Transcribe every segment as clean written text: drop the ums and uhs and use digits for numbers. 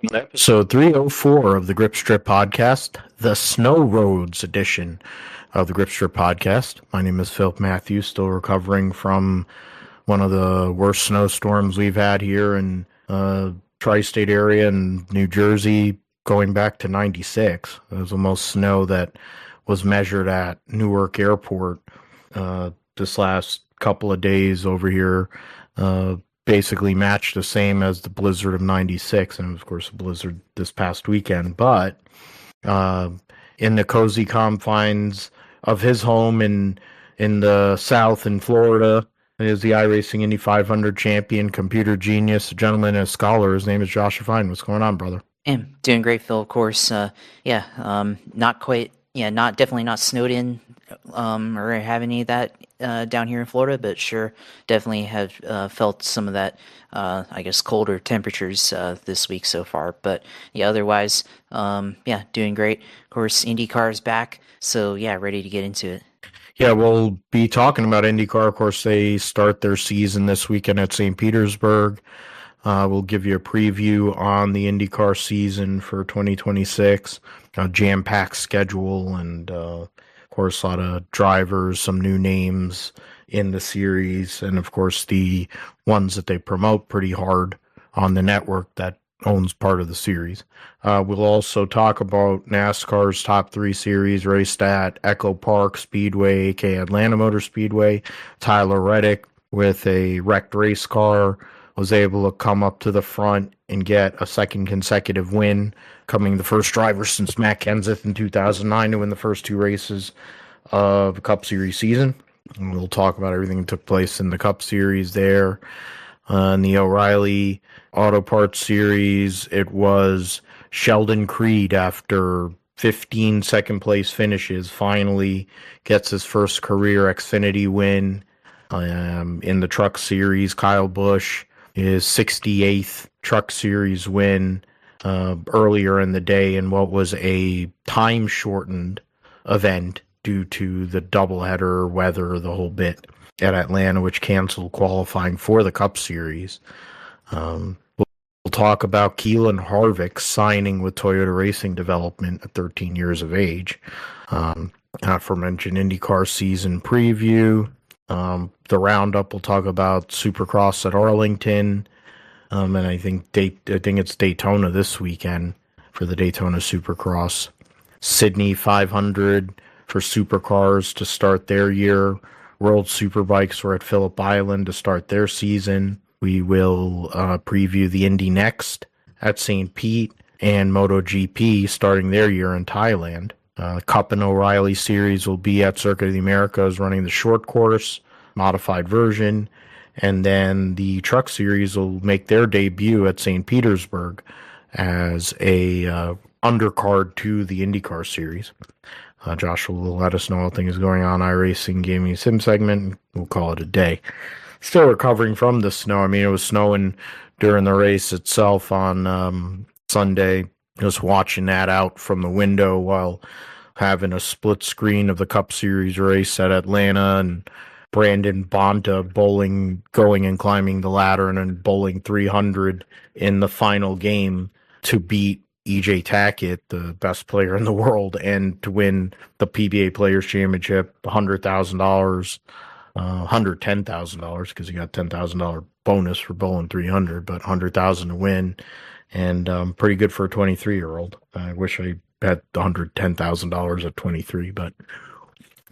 welcome to episode 304 of the Grip Strip Podcast, the Snow Roads edition of the Grip Strip Podcast. My name is Philip Matthews, still recovering from one of the worst snowstorms we've had here in tri-state area in New Jersey, going back to 96. It was the most snow that was measured at Newark Airport this last couple of days over here. Basically matched the same as the blizzard of 96, and of course a blizzard this past weekend. But in the cozy confines of his home in the South in Florida is the iRacing Indy 500 champion, computer genius, a gentleman and a scholar. His name is Josh Fine. What's going on, brother? I'm doing great, Phil. Of course, not quite. Definitely not snowed in or have any of that down here in Florida, but sure, definitely have felt some of that, colder temperatures this week so far. But yeah, otherwise, doing great. Of course, IndyCar is back, so yeah, ready to get into it. Yeah, we'll be talking about IndyCar. Of course, they start their season this weekend at St. Petersburg. We'll give you a preview on the IndyCar season for 2026, a jam-packed schedule, and of course, a lot of drivers, some new names in the series, and of course, the ones that they promote pretty hard on the network that owns part of the series. We'll also talk about NASCAR's top 3 series raced at EchoPark Speedway, aka Atlanta Motor Speedway. Tyler Reddick, with a wrecked race car, was able to come up to the front and get a second consecutive win, becoming the first driver since Matt Kenseth in 2009 to win the first 2 races of the Cup Series season. And we'll talk about everything that took place in the Cup Series there. In the O'Reilly Auto Parts Series, it was Sheldon Creed, after 15 second-place finishes, finally gets his first career Xfinity win. In the Truck Series, Kyle Busch, his 68th Truck Series win earlier in the day in what was a time-shortened event due to the doubleheader weather, the whole bit at Atlanta, which canceled qualifying for the Cup Series. We'll talk about Keelan Harvick signing with Toyota Racing Development at 13 years of age. Aforementioned IndyCar season preview. The roundup, we'll talk about Supercross at Arlington, and I think it's Daytona this weekend for the Daytona Supercross. Sydney 500 for Supercars to start their year. World Superbikes were at Phillip Island to start their season. We will preview the Indy NXT at St. Pete and MotoGP starting their year in Thailand. Cup and O'Reilly Series will be at Circuit of the Americas running the short course, modified version, and then the Truck Series will make their debut at St. Petersburg as a undercard to the IndyCar Series. Josh will let us know how things are going on iRacing Gaming Sim segment. We'll call it a day. Still recovering from the snow. I mean, it was snowing during the race itself on Sunday. Just watching that out from the window while having a split screen of the Cup Series race at Atlanta, and Brandon Bonta going and climbing the ladder and then bowling 300 in the final game to beat EJ Tackett, the best player in the world, and to win the PBA Players Championship, $100,000, $110,000, because he got $10,000 bonus for bowling 300, but $100,000 to win, and pretty good for a 23-year-old. I wish I had $110,000 at 23, but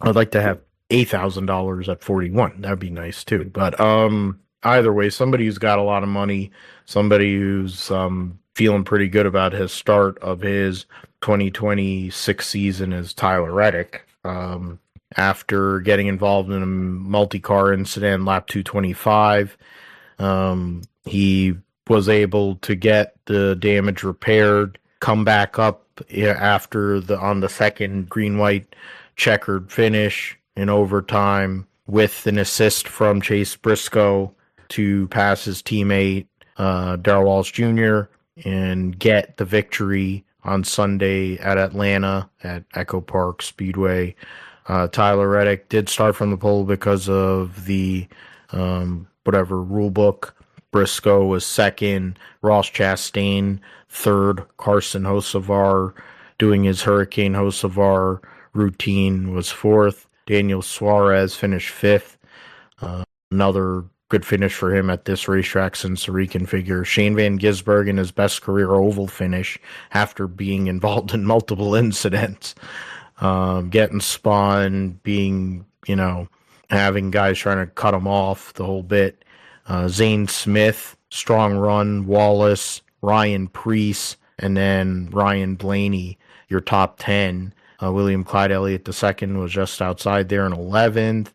I'd like to have $8,000 at 41. That'd be nice too. But either way, somebody who's got a lot of money, somebody who's feeling pretty good about his start of his 2026 season is Tyler Reddick. After getting involved in a multi-car incident, lap 225, he was able to get the damage repaired, come back up after on the second green-white checkered finish in overtime with an assist from Chase Briscoe to pass his teammate Darrell Walsh Jr. and get the victory on Sunday at Atlanta at EchoPark Speedway. Tyler Reddick did start from the pole because of the rule book Briscoe was second, Ross Chastain third, Carson Hocevar doing his Hurricane Hocevar routine was fourth, Daniel Suarez finished fifth. Another good finish for him at this racetrack since the reconfigure. Shane Van Gisbergen his best career oval finish after being involved in multiple incidents. Getting spun, being, having guys trying to cut him off the whole bit. Zane Smith, strong run, Wallace, Ryan Preece, and then Ryan Blaney, your top 10. William Clyde Elliott II was just outside there in 11th.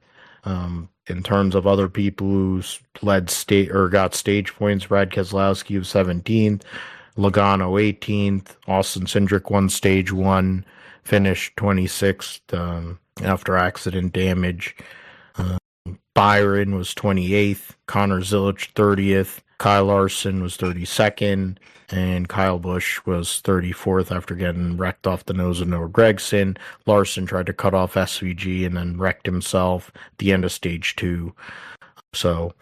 In terms of other people who led got stage points, Brad Keselowski was 17th, Logano 18th, Austin Cindric won stage 1, finished 26th after accident damage. Byron was 28th, Connor Zilic 30th, Kyle Larson was 32nd, and Kyle Busch was 34th after getting wrecked off the nose of Noah Gragson. Larson tried to cut off SVG and then wrecked himself at the end of stage 2. So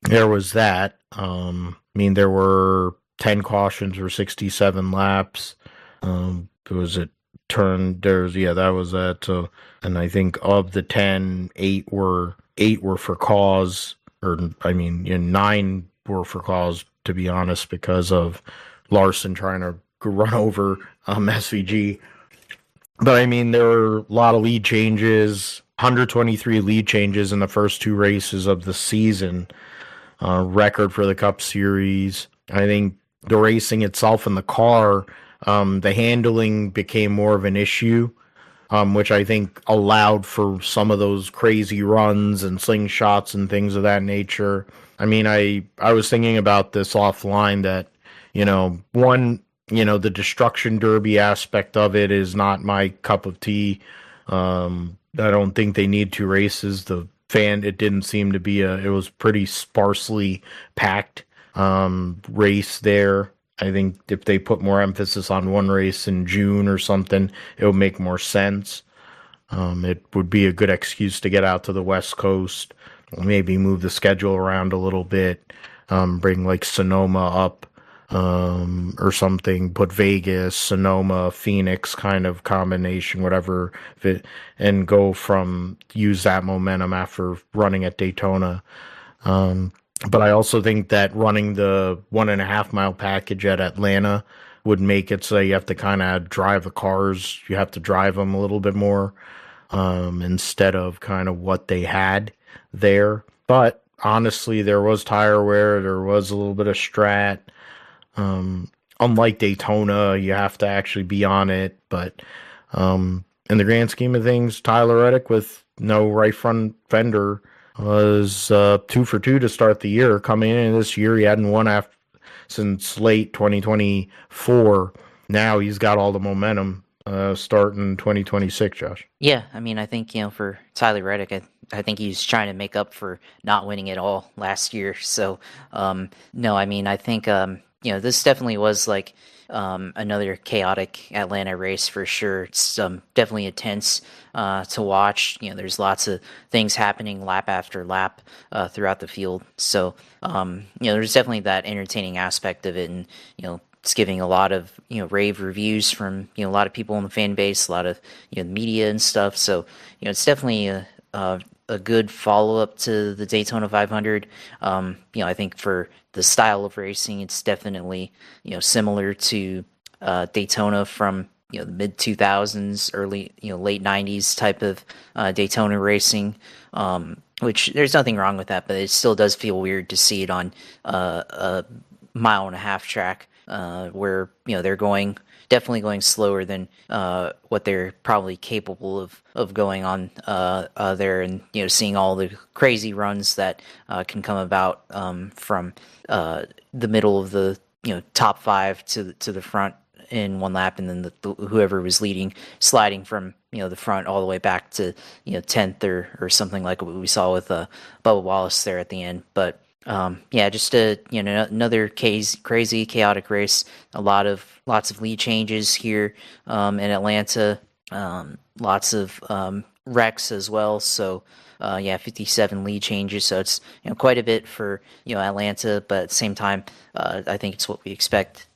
there was that. There were 10 cautions for 67 laps. Was it turned? That was that. And I think of the 10, 8 were for cause, 9 were for cause, to be honest, because of Larson trying to run over SVG. But there were a lot of lead changes, 123 lead changes in the first 2 races of the season, record for the Cup Series. I think the racing itself in the car, the handling became more of an issue, which I think allowed for some of those crazy runs and slingshots and things of that nature. I was thinking about this offline that, the destruction derby aspect of it is not my cup of tea. I don't think they need 2 races. It didn't seem to be it was pretty sparsely packed race there. I think if they put more emphasis on 1 race in June or something, it would make more sense. It would be a good excuse to get out to the West Coast, maybe move the schedule around a little bit, bring like Sonoma up or something, put Vegas, Sonoma, Phoenix kind of combination, whatever, and use that momentum after running at Daytona. But I also think that running the 1.5 mile package at Atlanta would make it so you have to kind of drive the cars. You have to drive them a little bit more instead of kind of what they had there. But honestly, there was tire wear. There was a little bit of strat. Unlike Daytona, you have to actually be on it. But in the grand scheme of things, Tyler Reddick with no right front fender was 2 for 2 to start the year. Coming in this year, he hadn't won since late 2024. Now he's got all the momentum starting 2026, Josh. Yeah, I think, for Tyler Reddick, I think he's trying to make up for not winning it all last year. So, no, I think, this definitely was like another chaotic Atlanta race for sure. It's definitely intense to watch. There's lots of things happening lap after lap throughout the field. So, there's definitely that entertaining aspect of it, and it's giving a lot of rave reviews from a lot of people in the fan base, a lot of media and stuff. So it's definitely a good follow up to the Daytona 500. I think for the style of racing, it's definitely similar to Daytona from the mid 2000s, early late 90s type of Daytona racing. Which there's nothing wrong with that, but it still does feel weird to see it on a 1.5 mile track. Where they're definitely going slower than what they're probably capable of going on there, and seeing all the crazy runs that can come about from the middle of the top 5 to the front in 1 lap, and then whoever was leading sliding from the front all the way back to 10th or something like what we saw with Bubba Wallace there at the end, but. Just another crazy chaotic race. Lots of lead changes here in Atlanta. Lots of wrecks as well. So 57 lead changes. So it's quite a bit for Atlanta, but at the same time, I think it's what we expect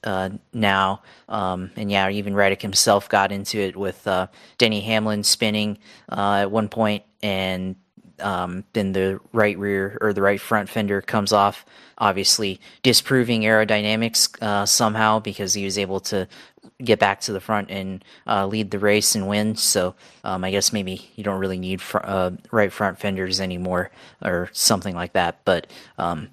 now. And yeah, even Reddick himself got into it with Denny Hamlin spinning at one point, and then the right rear or the right front fender comes off, obviously disproving aerodynamics somehow, because he was able to get back to the front and lead the race and win. So I guess maybe you don't really need right front fenders anymore or something like that, but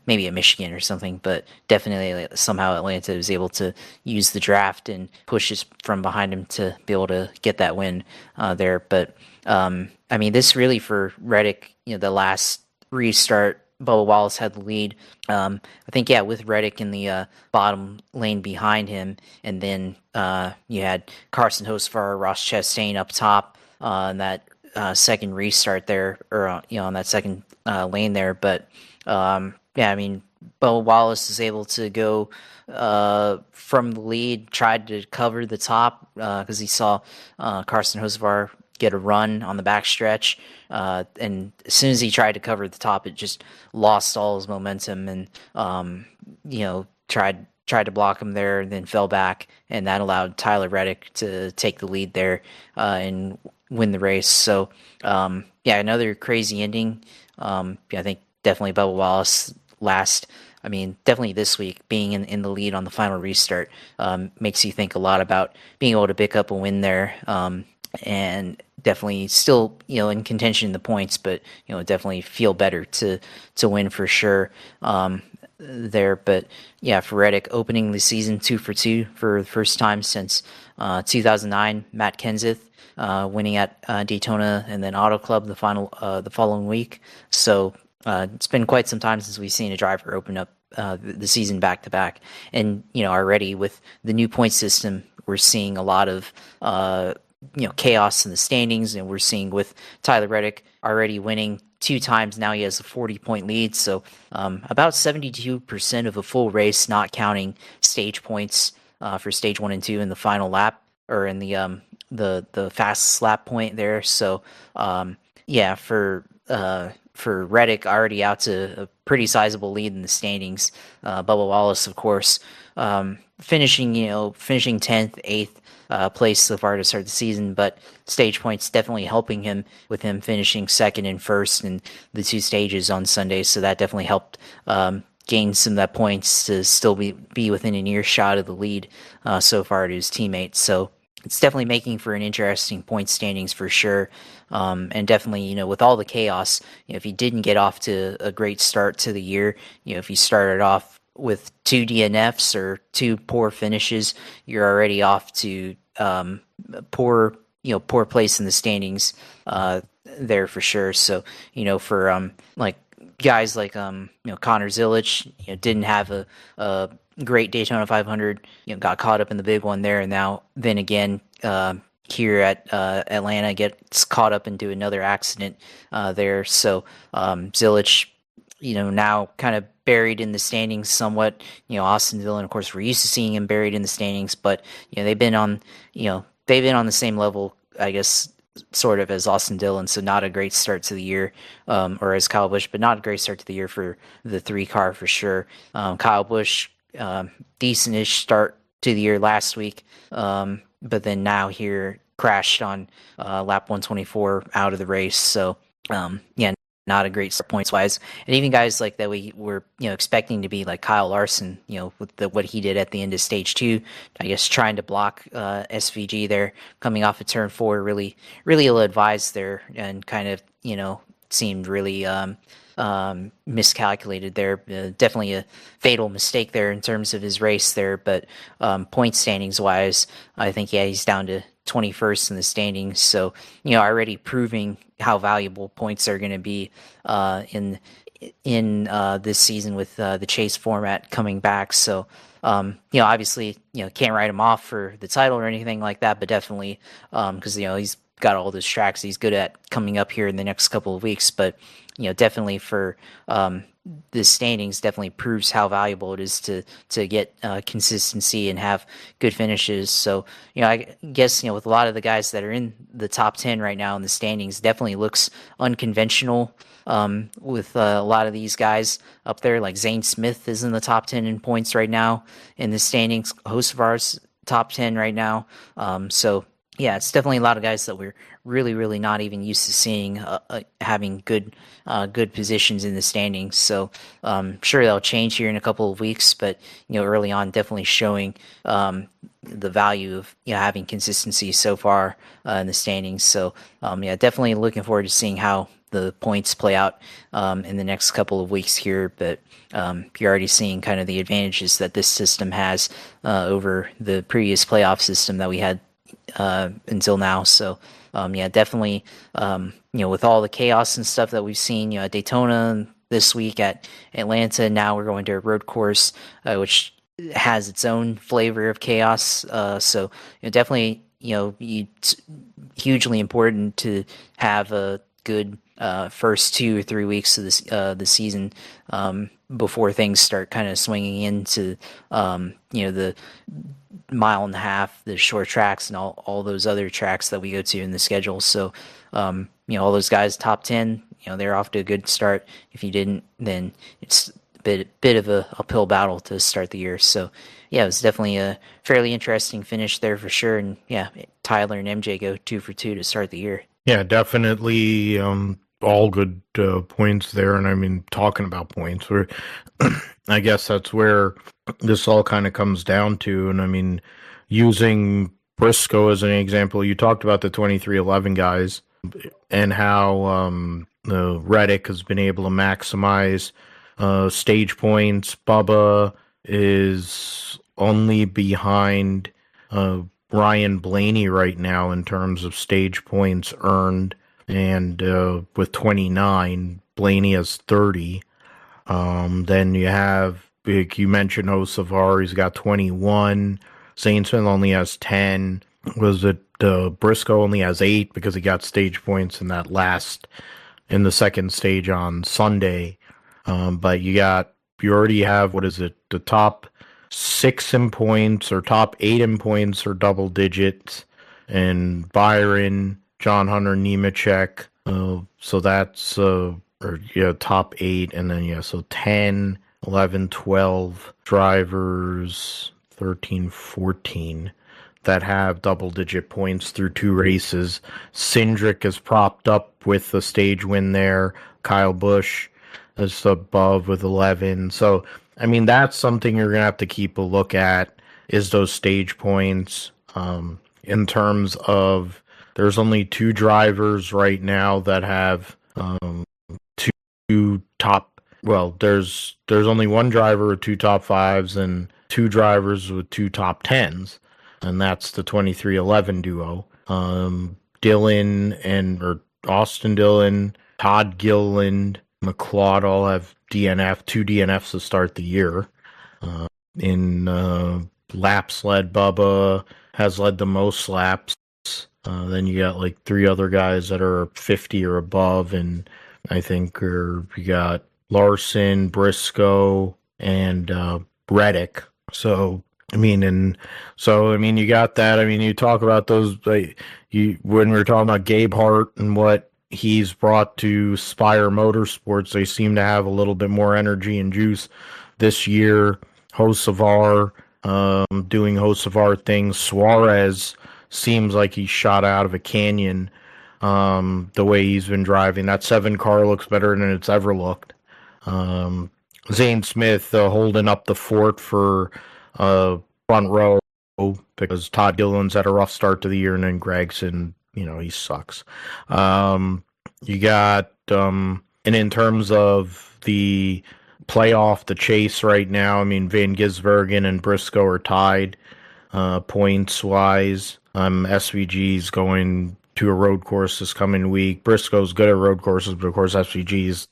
maybe at Michigan or something. But definitely somehow Atlanta was able to use the draft and pushes from behind him to be able to get that win there. But I mean, this really for Reddick, the last restart, Bubba Wallace had the lead. I think, with Reddick in the bottom lane behind him, and then you had Carson Hocevar, Ross Chastain up top on that second restart there, or on that second lane there. But I mean, Bubba Wallace is able to go from the lead, tried to cover the top because he saw Carson Hocevar get a run on the backstretch, and as soon as he tried to cover the top, it just lost all his momentum, and tried to block him there, and then fell back, and that allowed Tyler Reddick to take the lead there and win the race. So another crazy ending. I think definitely Bubba Wallace last. I mean, definitely this week, being in the lead on the final restart makes you think a lot about being able to pick up a win there. And definitely still, in contention in the points, but, definitely feel better to win for sure there. But for Reddick, opening the season 2 for 2 for the first time since 2009, Matt Kenseth winning at Daytona and then Auto Club the following week. So it's been quite some time since we've seen a driver open up the season back to back. And, already with the new point system, we're seeing a lot of chaos in the standings, and we're seeing with Tyler Reddick already winning 2 times. Now he has a 40-point lead, so about 72% of a full race, not counting stage points for stage 1 and 2 in the final lap, or in the fast lap point there. So for Reddick, already out to a pretty sizable lead in the standings. Bubba Wallace, of course, finishing 10th, 8th. Place so far to start the season, but stage points definitely helping him, with him finishing second and first in the 2 stages on Sunday. So that definitely helped gain some of that points to still be within an earshot of the lead so far to his teammates. So it's definitely making for an interesting point standings for sure. And definitely, with all the chaos, if he didn't get off to a great start to the year, if he started off with 2 DNFs or 2 poor finishes, you're already off to poor place in the standings there for sure. So for like guys like Connor Zilic, didn't have a great Daytona 500, got caught up in the big one there, and then again here at Atlanta gets caught up into another accident there. So Zilic, now kind of buried in the standings somewhat. Austin Dillon, of course, we're used to seeing him buried in the standings, but they've been on the same level, I guess, sort of, as Austin Dillon. So not a great start to the year, or as Kyle Busch, but not a great start to the year for the 3 car for sure. Kyle Busch, decent-ish start to the year last week, but then now here crashed on lap 124 out of the race. So not a great start points wise. And even guys like that we were expecting to be like Kyle Larson, with what he did at the end of stage 2, I guess trying to block SVG there coming off of turn 4, really ill advised there, and kind of seemed really miscalculated there. Definitely a fatal mistake there in terms of his race there. But point standings wise, I think he's down to 21st in the standings. So already proving how valuable points are going to be in this season with the chase format coming back. So obviously can't write him off for the title or anything like that, but definitely because he's got all those tracks he's good at coming up here in the next couple of weeks. But definitely for the standings, definitely proves how valuable it is to get consistency and have good finishes. So I guess with a lot of the guys that are in the top 10 right now in the standings, definitely looks unconventional. With a lot of these guys up there, like Zane Smith is in the top 10 in points right now in the standings. Hocevar's top 10 right now. So yeah, it's definitely a lot of guys that we're really not even used to seeing having good positions in the standings. So sure they'll change here in a couple of weeks, but early on definitely showing the value of having consistency so far in the standings. So yeah, definitely looking forward to seeing how the points play out in the next couple of weeks here. But you're already seeing kind of the advantages that this system has over the previous playoff system that we had until now. So yeah, definitely with all the chaos and stuff that we've seen at Daytona this week, at Atlanta, now we're going to a road course which has its own flavor of chaos. So definitely hugely important to have a good first 2 or 3 weeks of this the season before things start kind of swinging into the mile and a half, the short tracks, and all those other tracks that we go to in the schedule. So all those guys top 10, they're off to a good start. If you didn't, then it's a bit of a uphill battle to start the year. So yeah, it was definitely a fairly interesting finish there for sure. And yeah, Tyler and MJ go 2 for 2 to start the year. Yeah, definitely all good points there. And I mean, talking about points, I guess that's where this all kind of comes down to. And I mean, using Briscoe as an example, you talked about the 2311 guys and how Reddick has been able to maximize stage points. Bubba is only behind Ryan Blaney right now in terms of stage points earned, and with 29, Blaney has 30. Then you have, you mentioned Hocevar, he's got 21. Zane Smith only has 10. Was it Briscoe only has 8 because he got stage points in the second stage on Sunday. But you already have, the top 6 in points or top 8 in points or double digits, and Byron, John Hunter, Nemechek. So that's top 8, and then so 10, 11, 12 drivers, 13, 14 that have double-digit points through 2 races. Cindric is propped up with a stage win there. Kyle Busch is above with 11. So, I mean, that's something you're going to have to keep a look at, is those stage points. In terms of, there's only 2 drivers right now that have 2 top, well, there's only 1 driver with 2 top 5s and 2 drivers with 2 top 10s. And that's the 2311 duo. Austin Dillon, Todd Gilliland, McLeod all have 2 DNFs to start the year. In laps led, Bubba has led the most laps. Then you got like 3 other guys that are 50 or above, and I think you got Larson, Briscoe, and Reddick. So I mean, you got that. I mean, you talk about those. When we were talking about Gabe Hart and what he's brought to Spire Motorsports, they seem to have a little bit more energy and juice this year. Hocevar doing Hocevar things. Suarez seems like he's shot out of a canyon. The way he's been driving, that 7 car looks better than it's ever looked. Zane Smith holding up the fort for front row because Todd Gilliland's had a rough start to the year, and then Gregson, he sucks. You got, and in terms of the playoff, the chase right now, I mean, Van Gisbergen and Briscoe are tied points-wise. SVG's going to a road course this coming week. Briscoe's good at road courses, but of course SVG is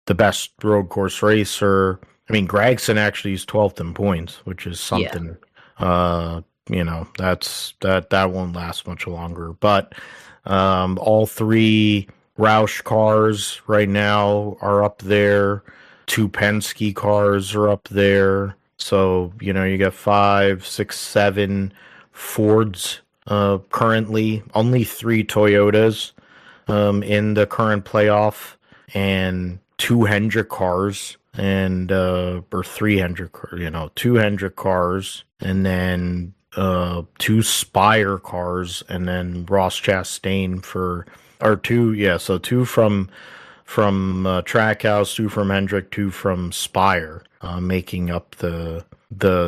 the best road course racer. I mean, Gregson actually is 12th in points, which is something. that won't last much longer. But all three Roush cars right now are up there. Two Penske cars are up there. So, you got 5, 6, 7 Fords currently. Only 3 Toyotas in the current playoff, and 2 Hendrick cars, and or 3 Hendrick cars, 2 Hendrick cars, and then 2 Spire cars, and then Ross Chastain so 2 from Trackhouse, 2 from Hendrick, 2 from Spire, making up the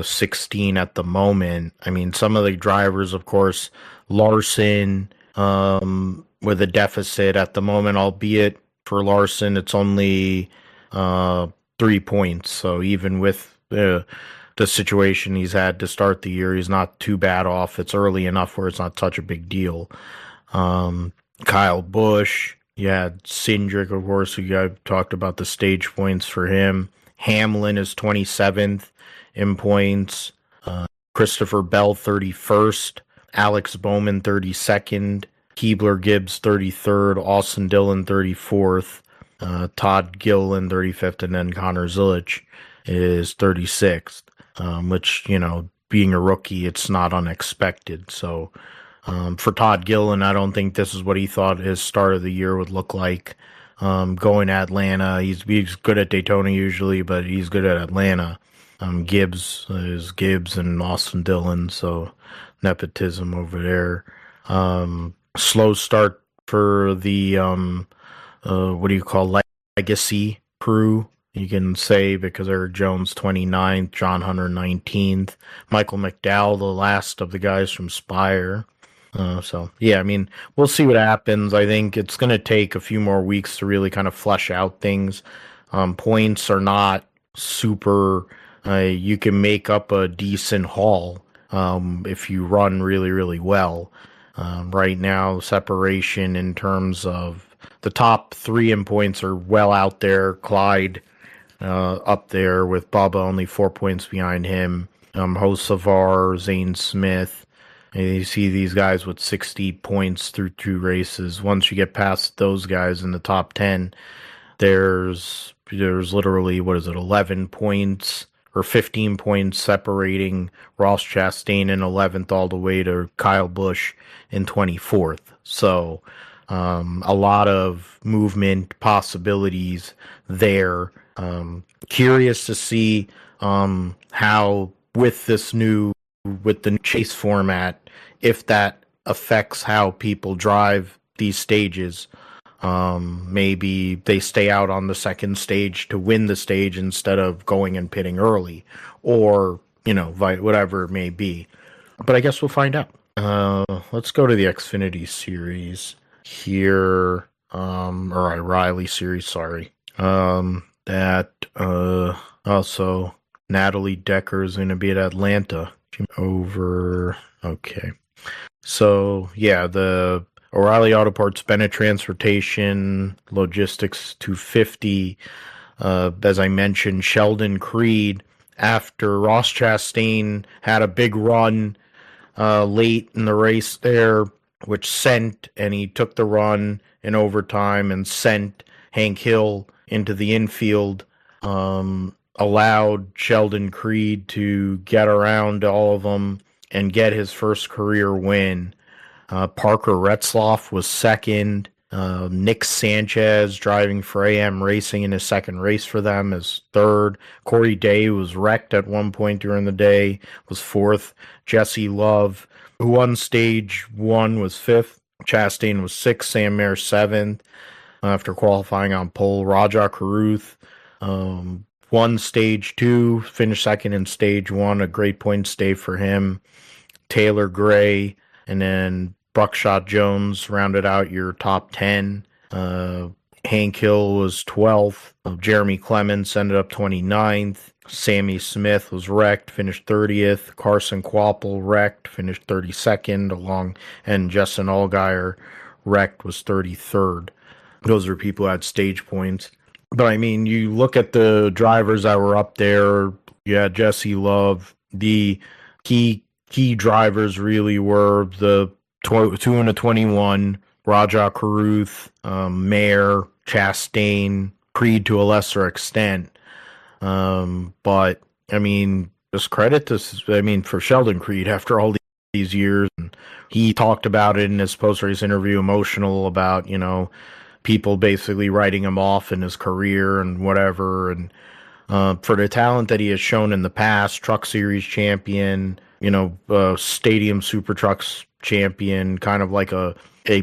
16 at the moment. I mean, some of the drivers, of course, Larson, with a deficit at the moment, albeit for Larson, it's only 3 points. So even with the situation he's had to start the year, he's not too bad off. It's early enough where it's not such a big deal. Kyle Busch, Cindric, of course, we talked about the stage points for him. Hamlin is 27th in points. Christopher Bell, 31st. Alex Bowman, 32nd. Keebler Gibbs, 33rd. Austin Dillon, 34th. Todd Gilliland, 35th. And then Connor Zilisch is 36th, which, being a rookie, it's not unexpected. So for Todd Gilliland, I don't think this is what he thought his start of the year would look like. Going to Atlanta, he's good at Daytona usually, but he's good at Atlanta. Gibbs is Gibbs and Austin Dillon, so nepotism over there. Slow start for the legacy crew, you can say, because Eric Jones 29th, John Hunter 19th, Michael McDowell, the last of the guys from Spire. We'll see what happens. I think it's going to take a few more weeks to really kind of flesh out things. Points are not super. You can make up a decent haul if you run really, really well. Right now, separation in terms of the top 3 in points are well out there. Clyde up there with Bubba only 4 points behind him. Hocevar, Zane Smith. And you see these guys with 60 points through 2 races. Once you get past those guys in the top 10, there's literally, 11 points or 15 points separating Ross Chastain in 11th all the way to Kyle Busch in 24th. So a lot of movement possibilities there. Curious to see how with the chase format, if that affects how people drive these stages. Maybe they stay out on the second stage to win the stage instead of going and pitting early, or whatever it may be. But I guess we'll find out. Let's go to the Xfinity Series here, or Riley Series, sorry. Also Natalie Decker is going to be at Atlanta. Okay. So, the O'Reilly Auto Parts Bennett Transportation Logistics 250. As I mentioned, Sheldon Creed, after Ross Chastain had a big run late in the race there, and he took the run in overtime and sent Hank Hill into the infield, allowed Sheldon Creed to get around all of them and get his first career win. Parker Retzloff was second. Nick Sanchez, driving for AM Racing in his second race for them, is third. Corey Day was wrecked at one point during the day, was fourth. Jesse Love, who won stage 1, was fifth. Chastain was sixth. Sam Mayer seventh after qualifying on pole. Rajah Caruth won stage 2, finished second in stage 1, a great points day for him. Taylor Gray, and then Buckshot Jones rounded out your top 10. Hank Hill was 12th. Jeremy Clements ended up 29th. Sammy Smith was wrecked, finished 30th. Carson Kvapil wrecked, finished 32nd, and Justin Allgaier wrecked, was 33rd. Those are people who had stage points. But I mean, you look at the drivers that were up there. You had Jesse Love. He key drivers really were the 2 and a 21, Rajah Caruth, Mayer, Chastain, Creed to a lesser extent. But I mean, just credit to, for Sheldon Creed after all these years. And he talked about it in his post-race interview, emotional about, people basically writing him off in his career and whatever. And for the talent that he has shown in the past, Truck Series champion, Stadium Super Trucks champion, kind of like a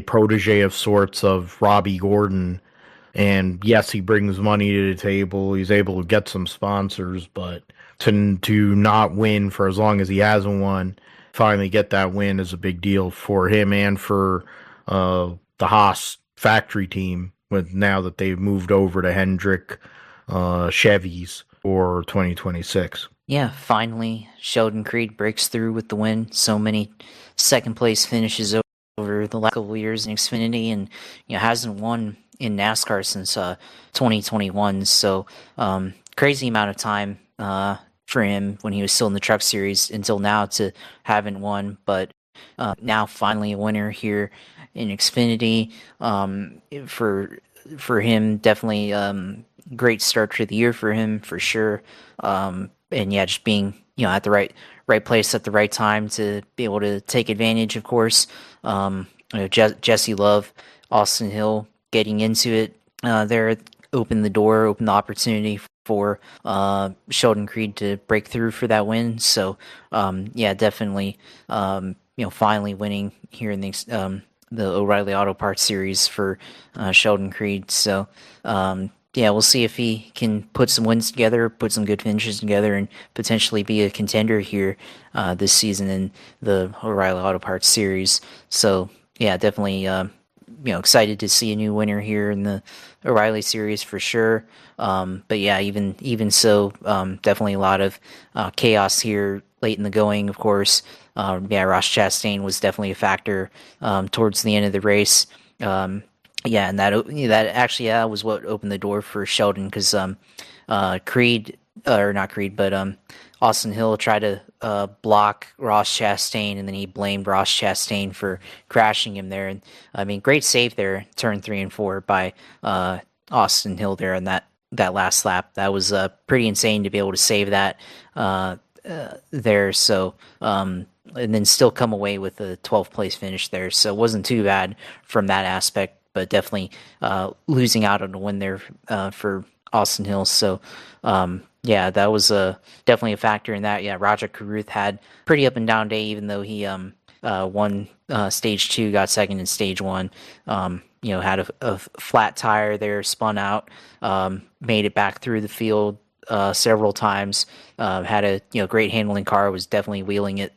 protege of sorts of Robbie Gordon. And yes, he brings money to the table. He's able to get some sponsors, but to not win for as long as he hasn't won, finally get that win is a big deal for him and for the Haas factory team. With now that they've moved over to Hendrick Chevys for 2026. Yeah, finally, Sheldon Creed breaks through with the win. So many second place finishes over the last couple of years in Xfinity, and hasn't won in NASCAR since 2021. So crazy amount of time for him when he was still in the Truck Series until now to haven't won, but now finally a winner here in Xfinity. For him, definitely great start to the year for him for sure. And yeah, just being at the right place at the right time to be able to take advantage. Of course, Jesse Love, Austin Hill getting into it there opened the opportunity for Sheldon Creed to break through for that win. So yeah, definitely finally winning here in the O'Reilly Auto Parts Series for Sheldon Creed. So yeah, we'll see if he can put some wins together, put some good finishes together, and potentially be a contender here this season in the O'Reilly Auto Parts Series. So yeah, definitely excited to see a new winner here in the O'Reilly Series for sure. But yeah, even so, definitely a lot of chaos here late in the going. Of course, yeah, Ross Chastain was definitely a factor towards the end of the race. Yeah, and that actually was what opened the door for Sheldon, because Creed, or not Creed, but Austin Hill tried to block Ross Chastain, and then he blamed Ross Chastain for crashing him there. And I mean, great save there, turn 3 and 4 by Austin Hill there in that last lap. That was pretty insane to be able to save that there. So and then still come away with a 12th place finish there. So it wasn't too bad from that aspect, but definitely losing out on a win there for Austin Hill. So yeah, that was definitely a factor in that. Yeah, Rajah Caruth had pretty up and down day, even though he won stage 2, got second in stage 1. Had a flat tire there, spun out, made it back through the field several times. Had a great handling car, was definitely wheeling it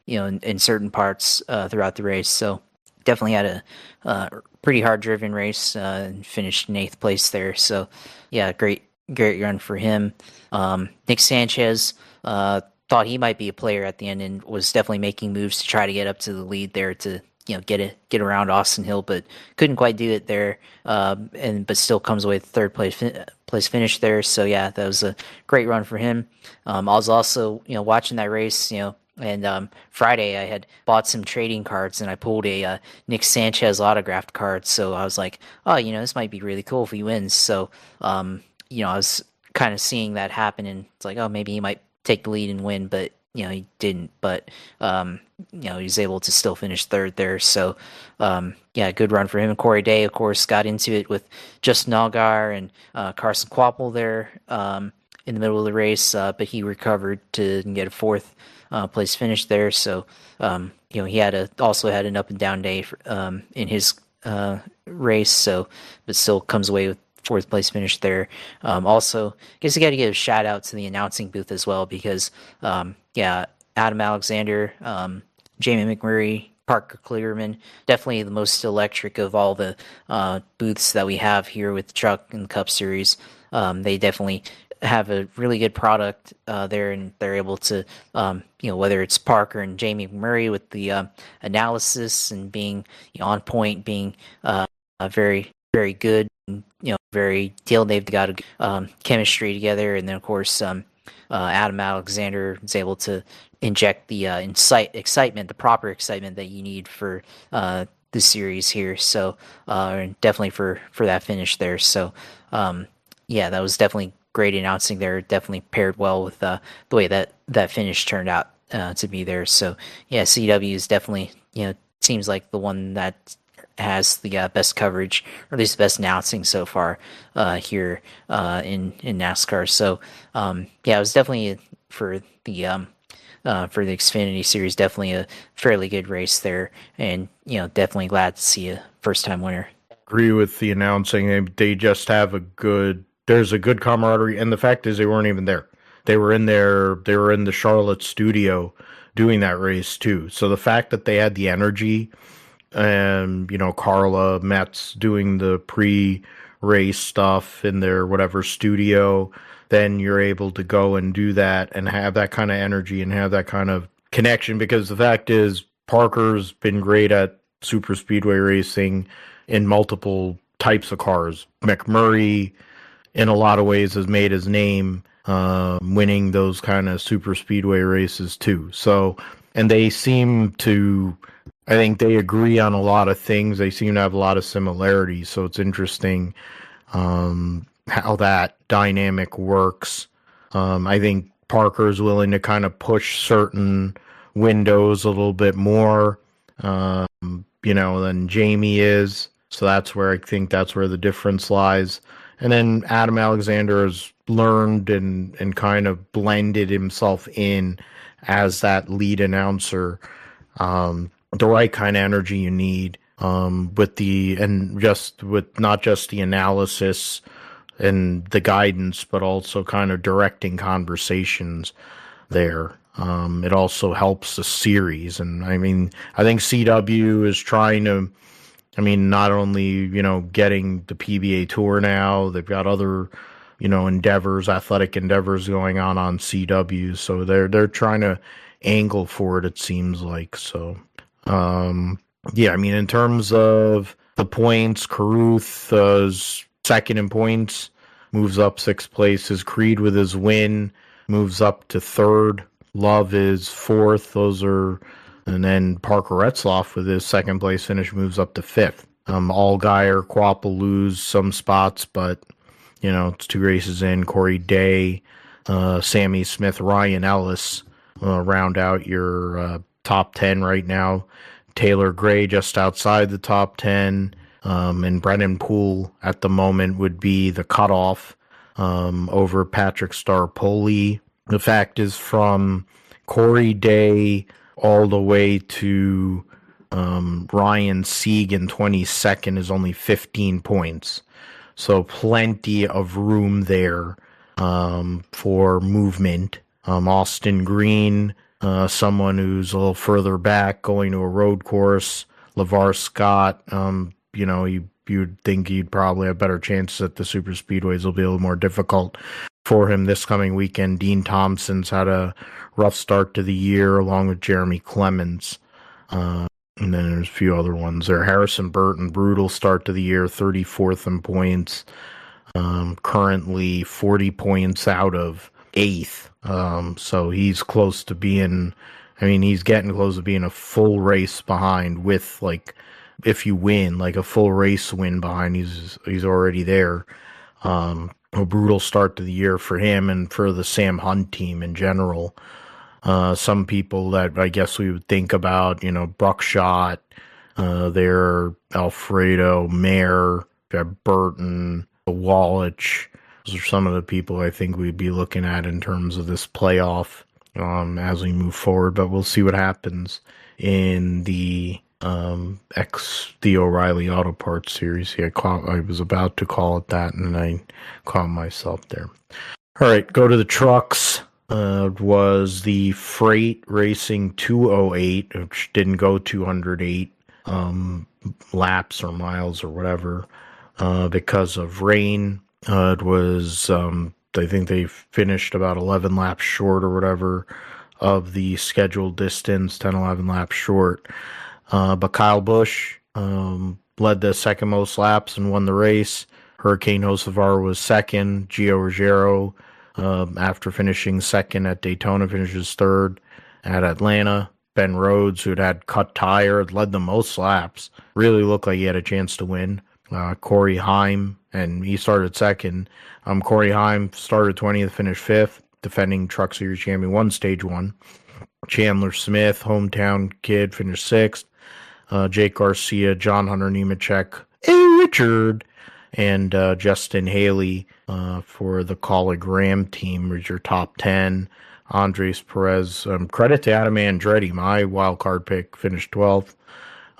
in certain parts throughout the race. So definitely had a pretty hard driven race and finished in 8th place there. So yeah, great run for him. Nick Sanchez thought he might be a player at the end and was definitely making moves to try to get up to the lead there to get around Austin Hill, but couldn't quite do it there. But still comes away with 3rd place finish there. So yeah, that was a great run for him. I was also watching that race, and Friday I had bought some trading cards and I pulled a Nick Sanchez autographed card. So I was like, oh, this might be really cool if he wins. So I was kind of seeing that happen, and it's like, oh, maybe he might take the lead and win, but he didn't. But he was able to still finish 3rd there. So yeah, good run for him. And Corey Day, of course, got into it with Justin Allgaier and Carson Kvapil there in the middle of the race, but he recovered to get a 4th place finish there. So he also had an up and down day in his race. So, but still comes away with 4th place finish there. Also, I guess you got to give a shout out to the announcing booth as well, because yeah, Adam Alexander, Jamie McMurray, Parker Kligerman, definitely the most electric of all the booths that we have here with the Truck and the Cup Series. They definitely have a really good product there, and they're able to, whether it's Parker and Jamie McMurray with the analysis and being on point, being very, very good, and, very detailed. They've got a chemistry together, and then of course Adam Alexander is able to inject the excitement, the proper excitement that you need for the series here. So definitely for that finish there. So yeah, that was definitely great announcing there. Definitely paired well with the way that finish turned out to be there. So yeah, CW is definitely, seems like the one that has the best coverage, or at least the best announcing so far here in NASCAR. So yeah, it was definitely for the Xfinity Series, definitely a fairly good race there, and definitely glad to see a first time winner. Agree with the announcing. They just have there's a good camaraderie, and the fact is they weren't even there. They were in the Charlotte studio doing that race too. So the fact that they had the energy, and Carla Metz doing the pre-race stuff in their whatever studio, then you're able to go and do that and have that kind of energy and have that kind of connection, because the fact is Parker's been great at super speedway racing in multiple types of cars. McMurray, in a lot of ways, has made his name winning those kind of super speedway races too. So, and they seem to, I think they agree on a lot of things. They seem to have a lot of similarities. So it's interesting how that dynamic works. I think Parker's willing to kind of push certain windows a little bit more, than Jamie is. So that's where I think that's where the difference lies. And then Adam Alexander has learned and kind of blended himself in as that lead announcer. The right kind of energy you need with not just the analysis and the guidance, but also kind of directing conversations there. It also helps the series. And I mean, I think CW is trying to, not only, getting the PBA Tour now, they've got other, athletic endeavors going on CW. So they're trying to angle for it, it seems like. So, yeah, in terms of the points, Carruth is second in points, moves up 6 places. Creed with his win moves up to third. Love is fourth. And then Parker Retzloff with his second place finish moves up to fifth. Allgaier, Quapple lose some spots, but it's 2 races in. Corey Day, Sammy Smith, Ryan Ellis round out your top 10 right now. Taylor Gray just outside the top 10. And Brennan Poole at the moment would be the cutoff over Patrick Starpoli. The fact is, from Corey Day all the way to Ryan Sieg in 22nd is only 15 points. So plenty of room there for movement. Austin Green, someone who's a little further back going to a road course. LeVar Scott, you'd think he'd probably have better chances at the super speedways. Will be a little more difficult for him this coming weekend. Dean Thompson's had a rough start to the year, along with Jeremy Clemens. And then there's a few other ones there. Harrison Burton, brutal start to the year, 34th in points. Currently 40 points out of 8th. So he's close to being, he's getting close to being a full race behind with, if you win, a full race win behind, he's already there. A brutal start to the year for him and for the Sam Hunt team in general. Some people that I guess we would think about, Buckshot, there, Alfredo, Mayer, Burton, Wallich. Those are some of the people I think we'd be looking at in terms of this playoff as we move forward. But we'll see what happens in the O'Reilly Auto Parts Series. Yeah, I was about to call it that, and I caught myself there. All right, go to the trucks. Was the Freight Racing 208, which didn't go 208 laps or miles or whatever because of rain. It was, I think they finished about 11 laps short or whatever of the scheduled distance, 10, 11 laps short. But Kyle Busch led the second most laps and won the race. Hurricane Josevar was second. Gio Ruggiero, after finishing second at Daytona, finishes third. at Atlanta. Ben Rhodes, who had cut tire, led the most laps, really looked like he had a chance to win. Corey Heim, and he started second. Corey Heim started 20th, finished 5th, defending Truck Series champion, won stage 1. Chandler Smith, hometown kid, finished 6th. Jake Garcia, John Hunter Nemechek, Richard, and Justin Haley for the Collie Graham team was your top 10. Andres Perez, credit to Adam Andretti, my wild card pick, finished 12th.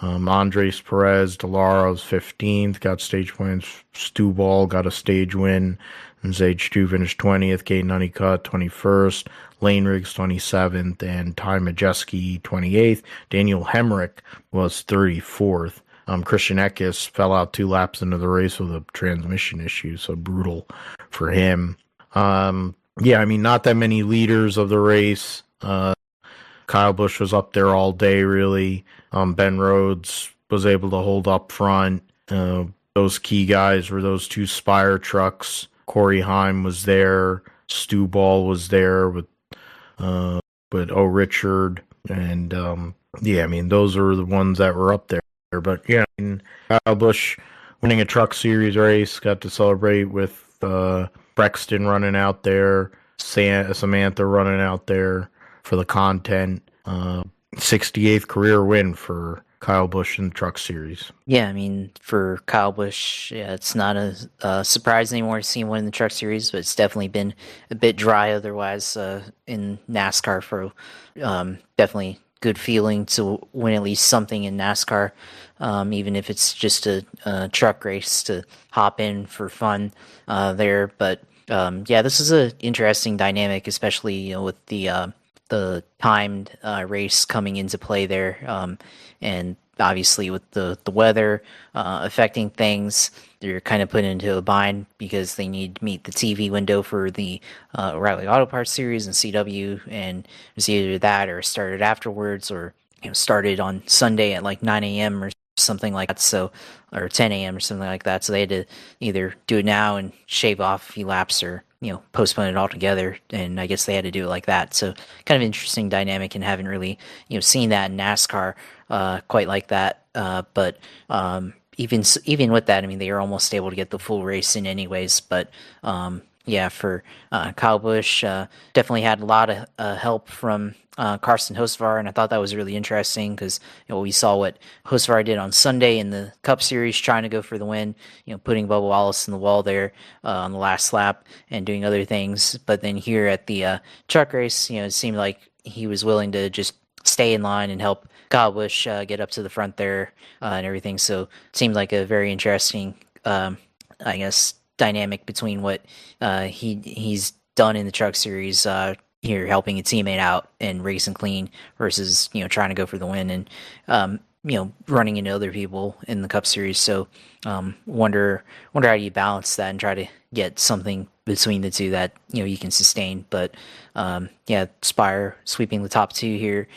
Andres Perez, Delaro's 15th, got stage points. Stu Ball got a stage win. And stage 2 finished 20th. Caden Honeycutt, 21st. Lane Riggs, 27th. And Ty Majeski, 28th. Daniel Hemrick was 34th. Christian Eckes fell out 2 laps into the race with a transmission issue, so brutal for him. Not that many leaders of the race. Kyle Busch was up there all day, really. Ben Rhodes was able to hold up front. Those key guys were those 2 Spire trucks. Corey Heim was there. Stu Ball was there with Richard. And, those are the ones that were up there. But, Kyle Busch winning a Truck Series race, got to celebrate with Brexton running out there, Samantha running out there for the content. 68th career win for Kyle Busch in the Truck Series. Yeah, for Kyle Busch, it's not a surprise anymore to see him win the Truck Series, but it's definitely been a bit dry otherwise in NASCAR for definitely good feeling to win at least something in NASCAR, even if it's just a truck race to hop in for fun there. But this is an interesting dynamic, especially with the timed race coming into play there, and obviously with the weather affecting things, they're kind of put into a bind because they need to meet the TV window for the O'Reilly Auto Parts Series and CW, and it's either that or started afterwards, or started on Sunday at like 9 a.m. or something like that, so, or 10 a.m. or something like that. So they had to either do it now and shave off a few laps, or postpone it altogether, and I guess they had to do it like that. So kind of interesting dynamic, and haven't really seen that in NASCAR quite like that. But even with that, they are almost able to get the full race in anyways. But for Kyle Busch, definitely had a lot of help from Carson Hocevar, and I thought that was really interesting because we saw what Hocevar did on Sunday in the Cup Series, trying to go for the win, putting Bubba Wallace in the wall there on the last lap and doing other things. But then here at the truck race, it seemed like he was willing to just stay in line and help Kyle Busch get up to the front there and everything. So it seemed like a very interesting, dynamic between what he's done in the Truck Series here, helping a teammate out and racing clean, versus trying to go for the win and running into other people in the Cup Series. So wonder how you balance that and try to get something between the two that you can sustain. But Spire sweeping the top 2 here.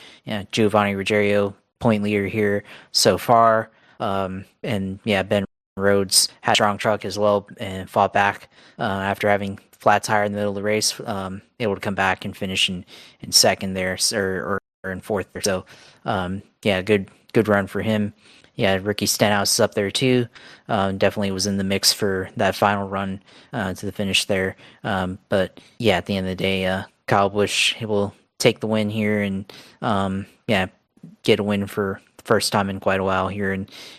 Giovanni Ruggiero, point leader here so far. Ben Rhodes had a strong truck as well and fought back after having flat tire in the middle of the race, able to come back and finish in second there, or in fourth. So good run for him. Ricky Stenhouse is up there too. Definitely was in the mix for that final run to the finish there. But at the end of the day, Kyle Busch will take the win here and get a win for the first time in quite a while here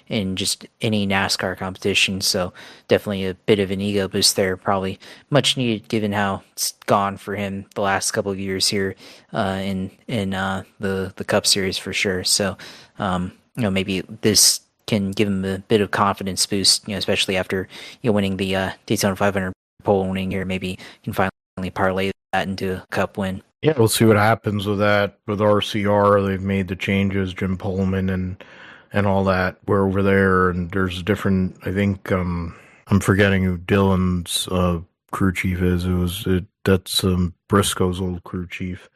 in just any NASCAR competition. So definitely a bit of an ego boost there, probably much needed given how it's gone for him the last couple of years here in the Cup Series for sure. So maybe this can give him a bit of confidence boost, especially after winning the Daytona 500 pole winning here. Maybe can finally parlay that into a Cup win. Yeah, we'll see what happens with that. With RCR, they've made the changes. Jim Pullman and all that were over there, and there's different. I think I'm forgetting who Dylan's crew chief is. That's Briscoe's old crew chief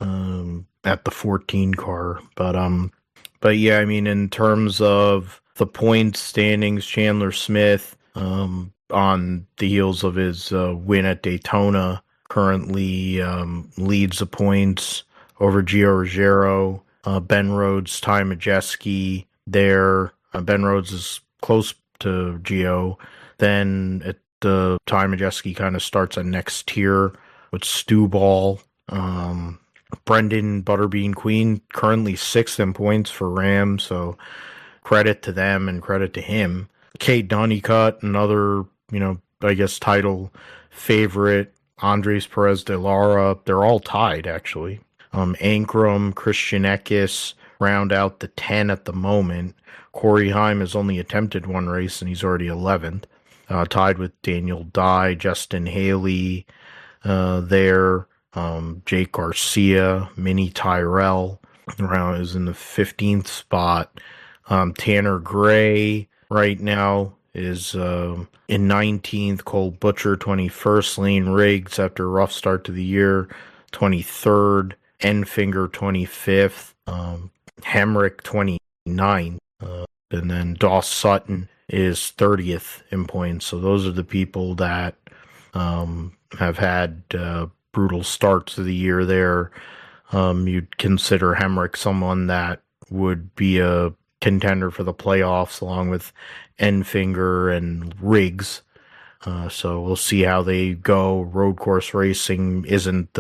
at the 14 car. But yeah, in terms of the points standings, Chandler Smith on the heels of his win at Daytona currently leads the points over Gio Ruggiero. Ben Rhodes, Ty Majeski there. Ben Rhodes is close to Gio. Then the Ty Majeski kind of starts at next tier with Stu Ball. Brendan Butterbean Queen currently 6th in points for Ram, so credit to them and credit to him. Kate Donnycutt, another, I guess title favorite. Andres Perez de Lara, they're all tied actually. Ankrum, Christian Eckes round out the 10 at the moment. Corey Heim has only attempted one race and he's already 11th. Tied with Daniel Dye, Justin Haley there. Jake Garcia, Minnie Tyrell is in the 15th spot. Tanner Gray right now is in 19th. Cole Butcher 21st. Lane Riggs, after a rough start to the year, 23rd. Enfinger 25th. Hemrick 29th. And then Doss Sutton is 30th in points. So those are the people that have had brutal starts to the year there. You'd consider Hemrick someone that would be a contender for the playoffs along with Enfinger and Riggs. So we'll see how they go. Road course racing isn't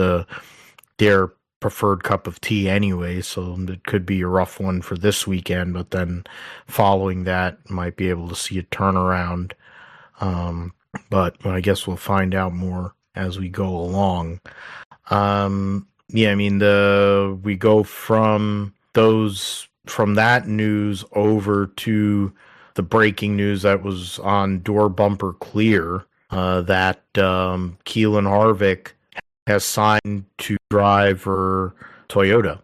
their preferred cup of tea anyway, so it could be a rough one for this weekend, but then following that might be able to see a turnaround. But I guess we'll find out more as we go along. We go from that news over to the breaking news that was on Door Bumper Clear, that Keelan Harvick has signed to drive for Toyota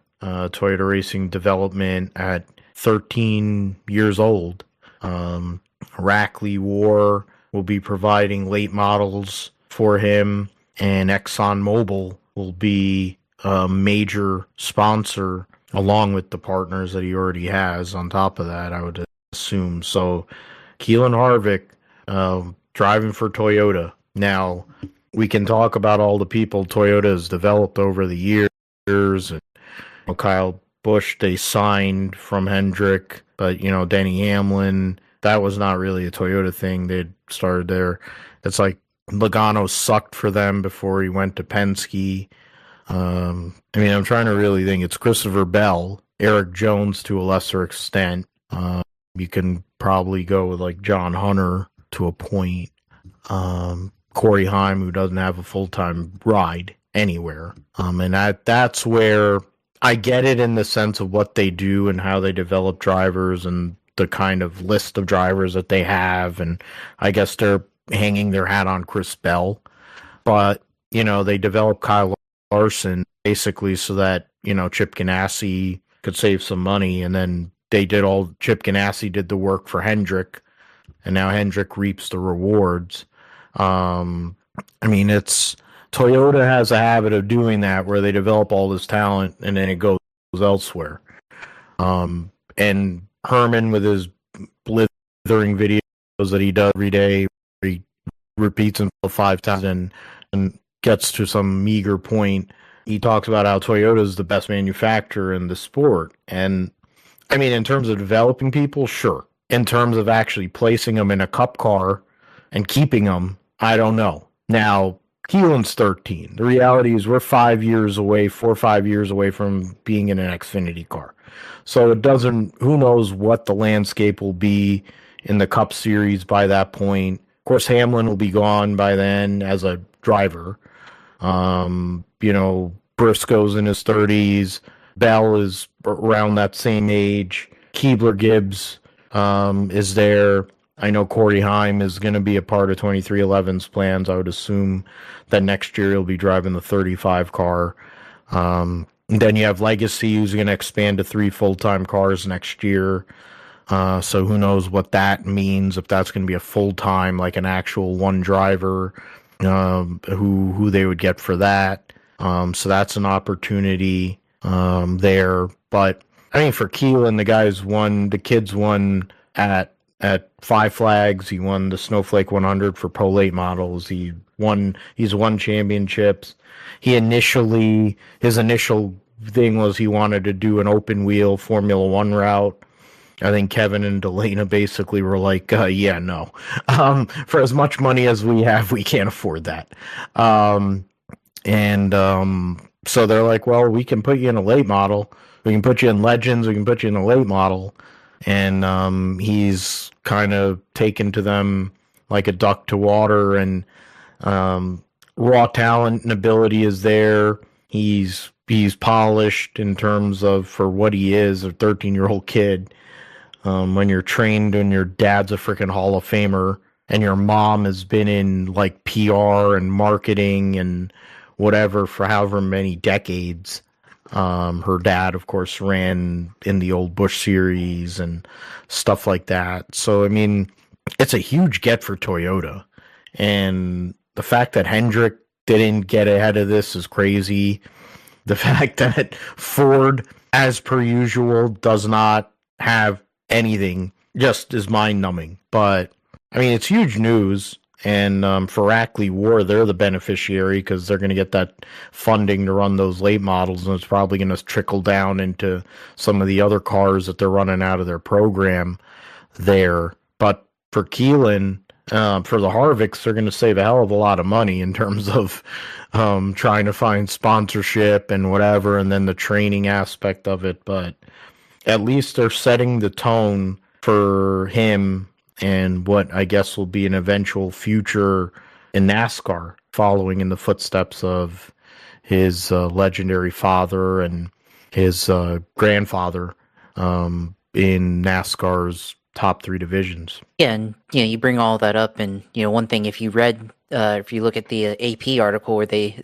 Racing Development at 13 years old. Rackley War will be providing late models for him, and ExxonMobil will be a major sponsor along with the partners that he already has on top of that, I would assume. So Keelan Harvick driving for Toyota. Now, we can talk about all the people Toyota has developed over the years. And Kyle Busch, they signed from Hendrick, but Denny Hamlin, that was not really a Toyota thing. They started there. It's like Logano sucked for them before he went to Penske. I'm trying to really think. It's Christopher Bell, Eric Jones to a lesser extent. You can probably go with like John Hunter to a point. Corey Heim, who doesn't have a full-time ride anywhere. And that's where I get it in the sense of what they do and how they develop drivers and the kind of list of drivers that they have. And I guess they're hanging their hat on Chris Bell. But, they developed Kyle Larson basically so that, Chip Ganassi could save some money. And then Chip Ganassi did the work for Hendrick. And now Hendrick reaps the rewards. Toyota has a habit of doing that where they develop all this talent and then it goes elsewhere. And Herman with his blithering videos that he does every day, he repeats himself 5 times and gets to some meager point. He talks about how Toyota is the best manufacturer in the sport. And in terms of developing people, sure. In terms of actually placing them in a cup car and keeping them, I don't know. Now, Keelan's 13. The reality is we're 4 or 5 years away from being in an Xfinity car. So who knows what the landscape will be in the Cup Series by that point. Of course, Hamlin will be gone by then as a driver. Briscoe's in his 30s. Bell is around that same age. Keebler Gibbs is there. I know Corey Heim is going to be a part of 2311's plans. I would assume that next year he'll be driving the 35 car. Then you have Legacy, who's going to expand to 3 full-time cars next year. So who knows what that means, if that's going to be a full-time, like an actual one driver, who they would get for that. So that's an opportunity there. But for Keelan, the kids won at Five Flags. He won the Snowflake 100 for Pro Late models. He's won championships. His initial thing was he wanted to do an open wheel Formula One route. I think Kevin and Delana basically were like, yeah, no. For as much money as we have, we can't afford that. So they're like, well, we can put you in a late model. We can put you in Legends. We can put you in a late model. And he's kind of taken to them like a duck to water, and raw talent and ability is there. He's polished in terms of for what he is, a 13-year-old kid. When you're trained and your dad's a freaking Hall of Famer and your mom has been in like PR and marketing and whatever for however many decades. Her dad, of course, ran in the old Busch series and stuff like that. So, I mean, it's a huge get for Toyota. And the fact that Hendrick didn't get ahead of this is crazy. The fact that Ford, as per usual, does not have anything just is mind-numbing. But, I mean, it's huge news. And for Ackley War, they're the beneficiary because they're going to get that funding to run those late models, and it's probably going to trickle down into some of the other cars that they're running out of their program there. But for Keelan, for the Harvicks, they're going to save a hell of a lot of money in terms of trying to find sponsorship and whatever, and then the training aspect of it. But at least they're setting the tone for him and what I guess will be an eventual future in NASCAR, following in the footsteps of his legendary father and his grandfather in NASCAR's top three divisions. Yeah, and you bring all that up, and one thing, if you look at the AP article where they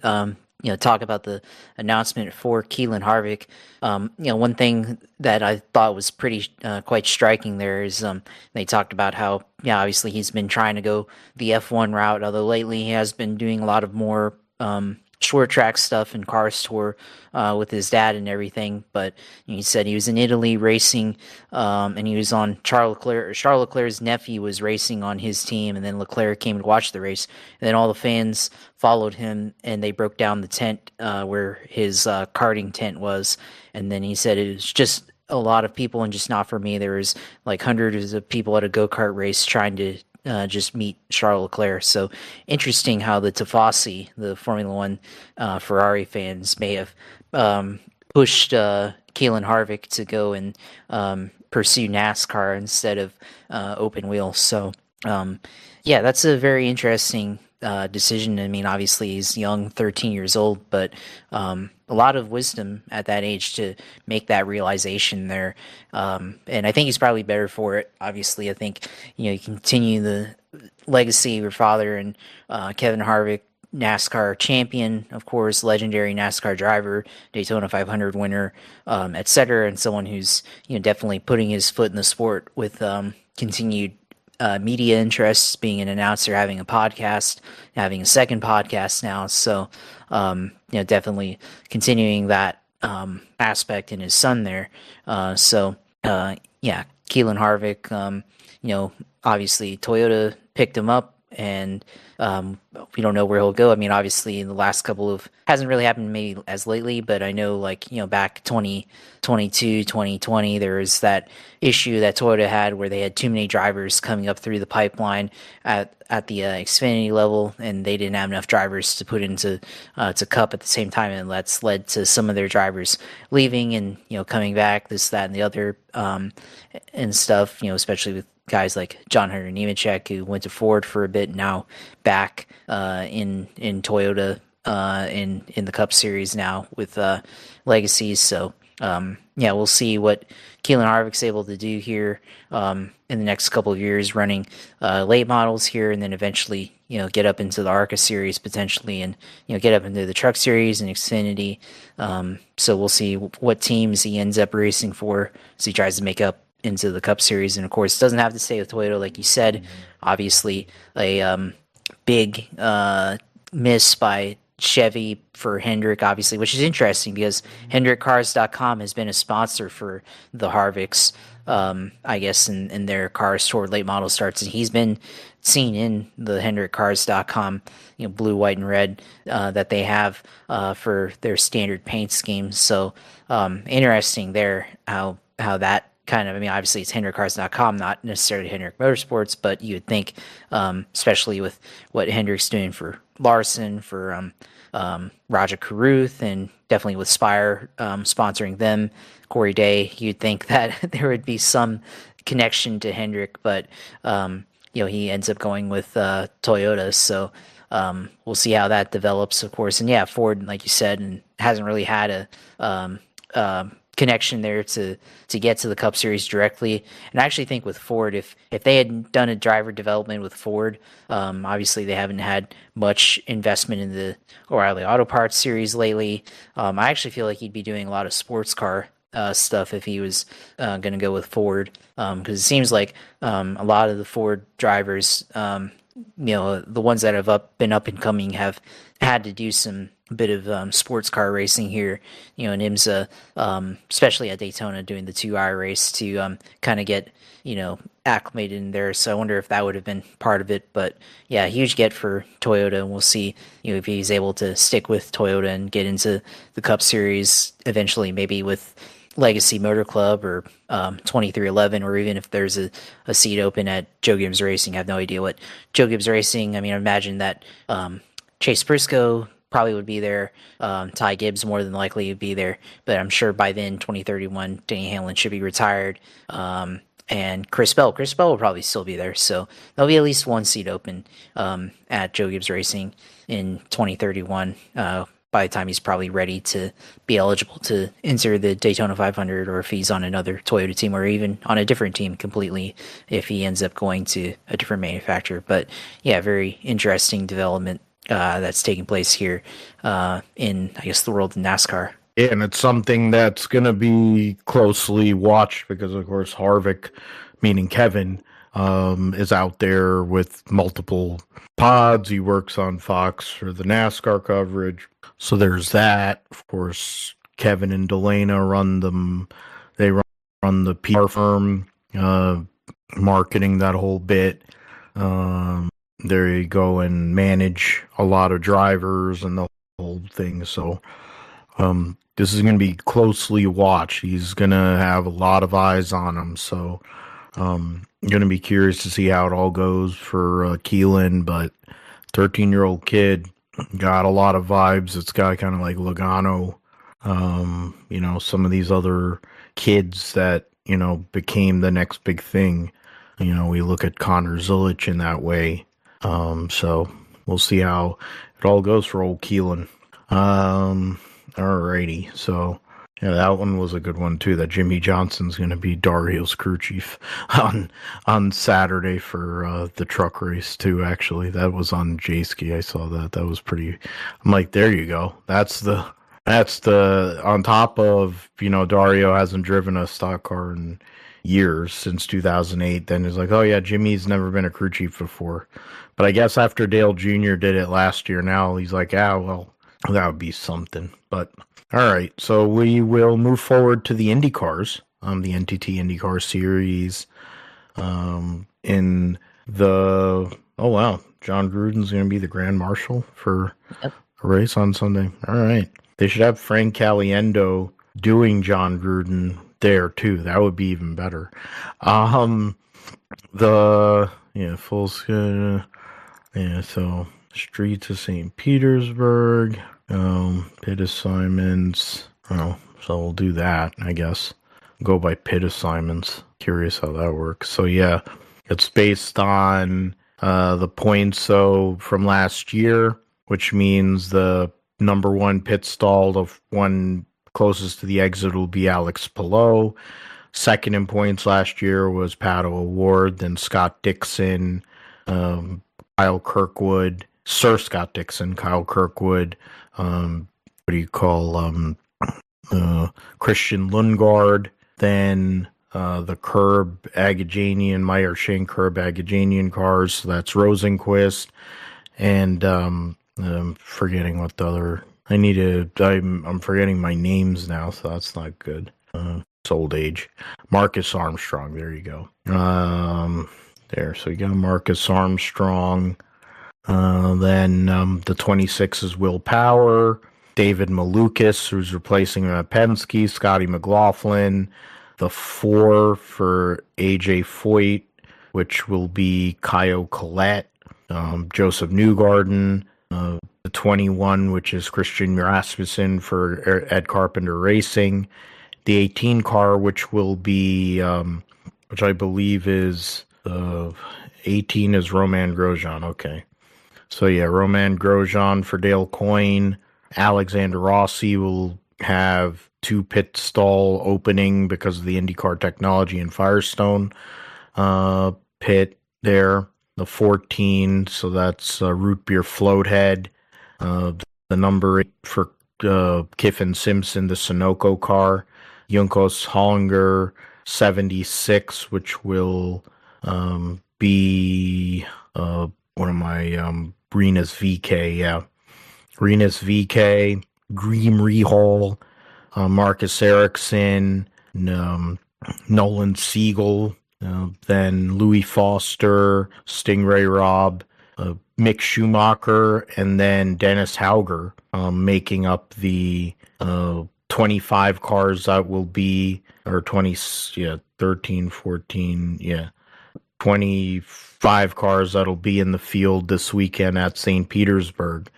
talk about the announcement for Keelan Harvick, one thing that I thought was pretty quite striking there is they talked about how obviously he's been trying to go the F1 route, although lately he has been doing a lot of more short track stuff and Cars Tour with his dad and everything. But he said he was in Italy racing, and he was on Charles Leclerc's nephew was racing on his team, and then Leclerc came to watch the race, and then all the fans followed him, and they broke down the tent where his karting tent was, and then he said it was just a lot of people and just not for me. There was like hundreds of people at a go-kart race trying to just meet Charles Leclerc. So interesting how the Tifosi, the Formula One Ferrari fans, may have pushed Keelan Harvick to go and pursue NASCAR instead of open wheel. So that's a very interesting decision. I mean, obviously he's young, 13 years old, but a lot of wisdom at that age to make that realization there. And I think he's probably better for it. Obviously, I think, you continue the legacy of your father and Kevin Harvick, NASCAR champion, of course, legendary NASCAR driver, Daytona 500 winner, etc., and someone who's, definitely putting his foot in the sport with continued media interests, being an announcer, having a podcast, having a second podcast now. So, definitely continuing that aspect in his son there. Keelan Harvick, obviously Toyota picked him up, and we don't know where he'll go. I mean, obviously in the last hasn't really happened maybe as lately, but I know back 2022, 2020, there was that issue that Toyota had where they had too many drivers coming up through the pipeline at the Xfinity level, and they didn't have enough drivers to put into to Cup at the same time, and that's led to some of their drivers leaving and coming back, this, that, and the other, and stuff. Especially with guys like John Hunter Nemechek, who went to Ford for a bit, now back in Toyota in the Cup Series now with Legacies. So we'll see what Keelan Harvick's able to do here in the next couple of years, running late models here, and then eventually get up into the ARCA Series potentially, and get up into the Truck Series and Xfinity. So we'll see what teams he ends up racing for as he tries to make up into the Cup Series. And of course, doesn't have to stay with Toyota, like you said. Obviously, a big miss by Chevy for Hendrick, obviously, which is interesting because HendrickCars.com has been a sponsor for the Harvicks I guess, in their cars toward late model starts, and he's been seen in the HendrickCars.com, blue, white, and red that they have for their standard paint schemes. So interesting there how that kind of, I mean, obviously it's HendrickCars.com, not necessarily Hendrick Motorsports, but you would think, especially with what Hendrick's doing for Larson, for Raja Caruth, and definitely with Spire sponsoring them, Corey Day, you'd think that there would be some connection to Hendrick, but he ends up going with Toyota. So we'll see how that develops, of course. And yeah, Ford, like you said, and hasn't really had a connection there to get to the Cup Series directly. And I actually think with Ford, if they had done a driver development with Ford, obviously they haven't had much investment in the O'Reilly Auto Parts series lately. I actually feel like he'd be doing a lot of sports car stuff if he was going to go with Ford, because it seems like a lot of the Ford drivers, the ones that have been up and coming, have had to do some bit of sports car racing here, in IMSA, especially at Daytona, doing the 2-hour race to kind of get acclimated in there. So I wonder if that would have been part of it. But yeah, huge get for Toyota, and we'll see if he's able to stick with Toyota and get into the Cup Series eventually, maybe with Legacy Motor Club or 2311, or even if there's a seat open at Joe Gibbs Racing. I have no idea what Joe Gibbs Racing, I mean, I imagine that Chase Briscoe probably would be there. Ty Gibbs more than likely would be there, but I'm sure by then, 2031, Denny Hamlin should be retired. And Chris Bell will probably still be there. So there'll be at least one seat open at Joe Gibbs Racing in 2031. By the time he's probably ready to be eligible to enter the Daytona 500, or if he's on another Toyota team, or even on a different team completely, if he ends up going to a different manufacturer. But yeah, very interesting development that's taking place here in, I guess, the world of NASCAR. Yeah, and it's something that's going to be closely watched because, of course, Harvick, meaning Kevin, is out there with multiple pods. He works on Fox for the NASCAR coverage. So there's that. Of course, Kevin and Delana run them. They run the PR firm, marketing that whole bit. There you go, and manage a lot of drivers and the whole thing. So this is going to be closely watched. He's going to have a lot of eyes on him. So I'm going to be curious to see how it all goes for Keelan, but 13-year-old kid, got a lot of vibes. It's got kind of like Logano, some of these other kids that, became the next big thing. We look at Connor Zulich in that way. So we'll see how it all goes for old Keelan. Alrighty. So yeah, that one was a good one too. That Jimmy Johnson's going to be Dario's crew chief on Saturday for the truck race too. Actually, that was on J-Ski. I saw that. That was pretty. I'm like, there you go. That's the on top of Dario hasn't driven a stock car in years since 2008. Then it's like, oh yeah, Jimmy's never been a crew chief before. But I guess after Dale Jr. did it last year, now he's like, well, that would be something. But all right, so we will move forward to the IndyCars, the NTT IndyCar Series. In the John Gruden's going to be the Grand Marshal for a race on Sunday. All right, they should have Frank Caliendo doing John Gruden there too. That would be even better. Full scale. Yeah, so Streets of St. Petersburg. Pit assignments. So we'll do that, I guess. Go by pit assignments. Curious how that works. So yeah, it's based on the points from last year, which means the number one pit stall, the one closest to the exit, will be Alex Palou. Second in points last year was Pato O'Ward, then Scott Dixon, Kyle Kirkwood, Sir Scott Dixon, Kyle Kirkwood, Christian Lundgaard, then the Curb Agajanian, Meyer Shane Curb Agajanian cars. So that's Rosenquist, and I'm forgetting what the other. I'm forgetting my names now, so that's not good. So That's old age. Marcus Armstrong. There you go. There. So you got Marcus Armstrong. Then the 26 is Will Power. David Malukas, who's replacing him at Penske. Scotty McLaughlin. The 4 for AJ Foyt, which will be Kyle Collette. Josef Newgarden. The 21, which is Christian Rasmussen for Ed Carpenter Racing. The 18 car, which will be, which I believe is, 18 is Romain Grosjean. Okay. So yeah, Romain Grosjean for Dale Coyne. Alexander Rossi will have 2 pit stall opening because of the IndyCar technology in Firestone pit there. The 14, so that's Root Beer Floathead. The number 8 for Kiffin Simpson, the Sunoco car. Junkos Hollinger 76, which will be Rinus VK, yeah. Rinus VK, Greem Rehal, Marcus Ericsson, Nolan Siegel, then Louis Foster, Stingray Robb, Mick Schumacher, and then Dennis Hauger, making up the 25 cars that will be, or 20, 13, 14, 25 cars that'll be in the field this weekend at St. Petersburg.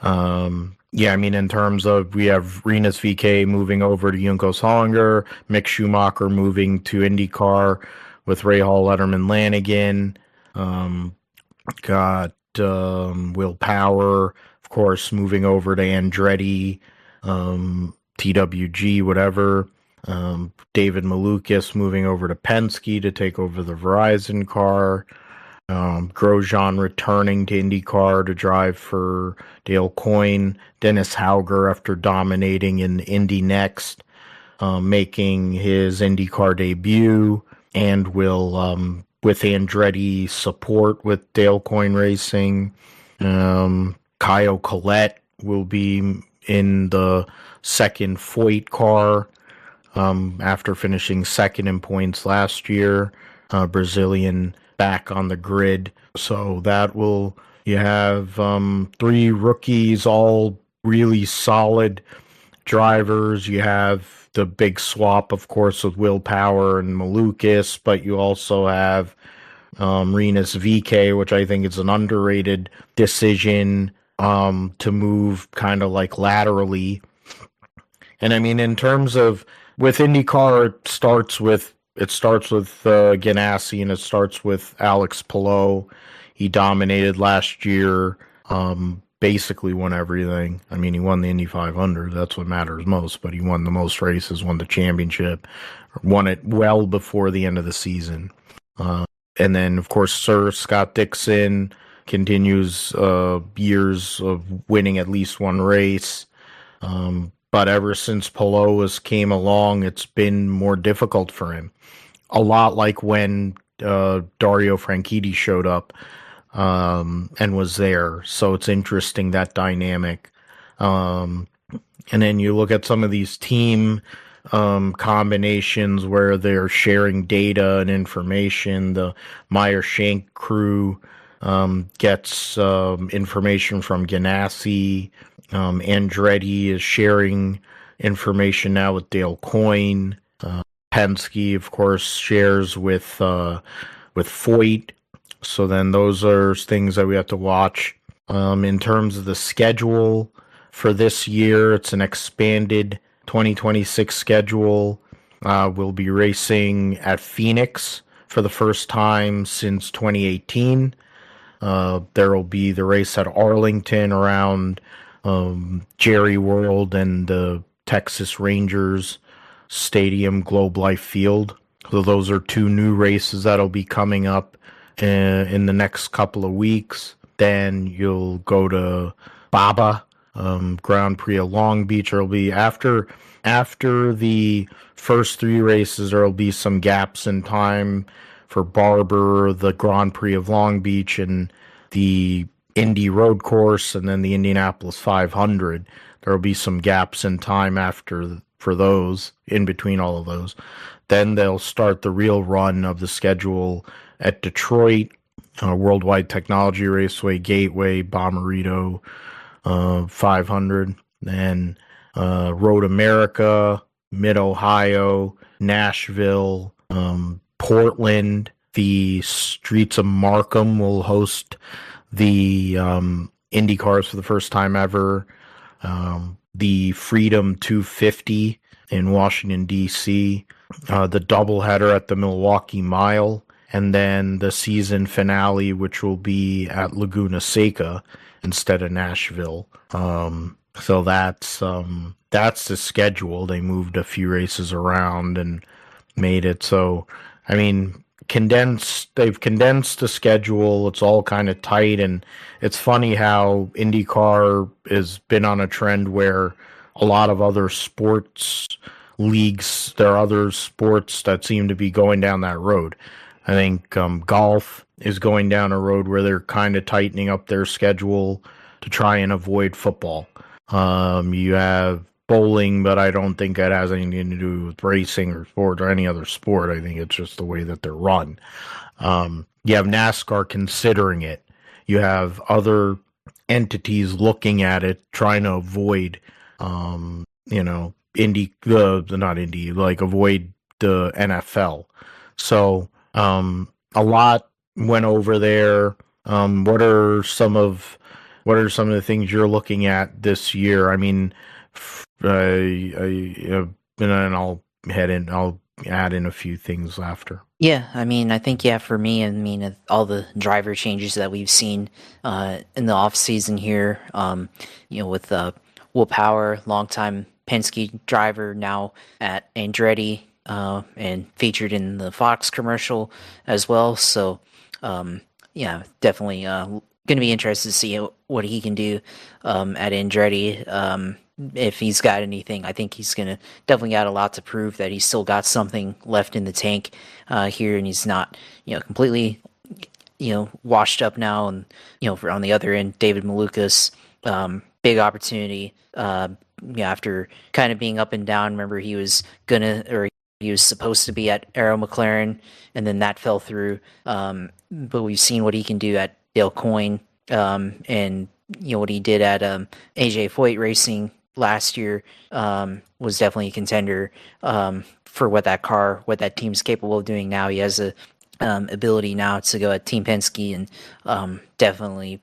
In terms of, we have Rinus VK moving over to Junkos Hollinger, Mick Schumacher moving to IndyCar with Rahal, Letterman, Lanigan. Got Will Power, of course, moving over to Andretti, TWG, whatever. David Malukas moving over to Penske to take over the Verizon car. Grosjean returning to IndyCar to drive for Dale Coyne. Dennis Hauger, after dominating in Indy NXT, making his IndyCar debut, and will, with Andretti support with Dale Coyne Racing. Kyle Collette will be in the second Foyt car, after finishing second in points last year. Brazilian back on the grid. So that will, you have 3 rookies, all really solid drivers. You have the big swap, of course, with Will Power and Malukas, but you also have Rinus VK, which I think is an underrated decision to move kind of like laterally. And I mean, in terms of, with IndyCar, it starts with Ganassi, and it starts with Alex Palou. He dominated last year, basically won everything. I mean, he won the Indy 500. That's what matters most, but he won the most races, won the championship, won it well before the end of the season. And then, of course, Sir Scott Dixon continues years of winning at least one race. But ever since Palou came along, it's been more difficult for him. A lot like when Dario Franchitti showed up and was there. So it's interesting, that dynamic. And then you look at some of these team combinations where they're sharing data and information. The Meyer Shank crew gets information from Ganassi. Andretti is sharing information now with Dale Coyne. Penske, of course, shares with Foyt. So then those are things that we have to watch. In terms of the schedule for this year, it's an expanded 2026 schedule. We'll be racing at Phoenix for the first time since 2018. There will be the race at Arlington around Jerry World and the Texas Rangers Stadium, Globe Life Field. So those are 2 new races that'll be coming up in the next couple of weeks. Then you'll go to Baba, Grand Prix of Long Beach. There'll be, after the first 3 races, there'll be some gaps in time for Barber, the Grand Prix of Long Beach, and the Indy Road Course, and then the Indianapolis 500. There will be some gaps in time after for those, in between all of those. Then they'll start the real run of the schedule at Detroit, Worldwide Technology Raceway, Gateway, Bommarito 500, then Road America, Mid-Ohio, Nashville, Portland. The Streets of Markham will host the IndyCars for the first time ever. The Freedom 250 in Washington, D.C., the doubleheader at the Milwaukee Mile, and then the season finale, which will be at Laguna Seca instead of Nashville. So that's the schedule. They moved a few races around and made it so, I mean, they've condensed the schedule. It's all kind of tight, and it's funny how IndyCar has been on a trend where a lot of other sports leagues, there are other sports that seem to be going down that road. I think golf is going down a road where they're kind of tightening up their schedule to try and avoid football. You have bowling, but I don't think that has anything to do with racing or sport or any other sport. I think it's just the way that they're run. You have NASCAR considering it. You have other entities looking at it, trying to avoid, avoid the NFL. So, a lot went over there. What are some of the things you're looking at this year? I mean, and then I'll add in a few things after. Yeah, I mean, I think, for me, I mean, all the driver changes that we've seen in the off season here, with Will Power, longtime Penske driver, now at Andretti, and featured in the Fox commercial as well. So, definitely going to be interested to see what he can do at Andretti. If he's got anything, I think he's going to definitely got a lot to prove, that he's still got something left in the tank here, and he's not, completely, washed up now. And, on the other end, David Malukas, big opportunity, after kind of being up and down. Remember, he was supposed to be at Arrow McLaren, and then that fell through. But we've seen what he can do at Dale Coyne, and what he did at AJ Foyt Racing last year, was definitely a contender for what that team's capable of doing now. He has a ability now to go at Team Penske and definitely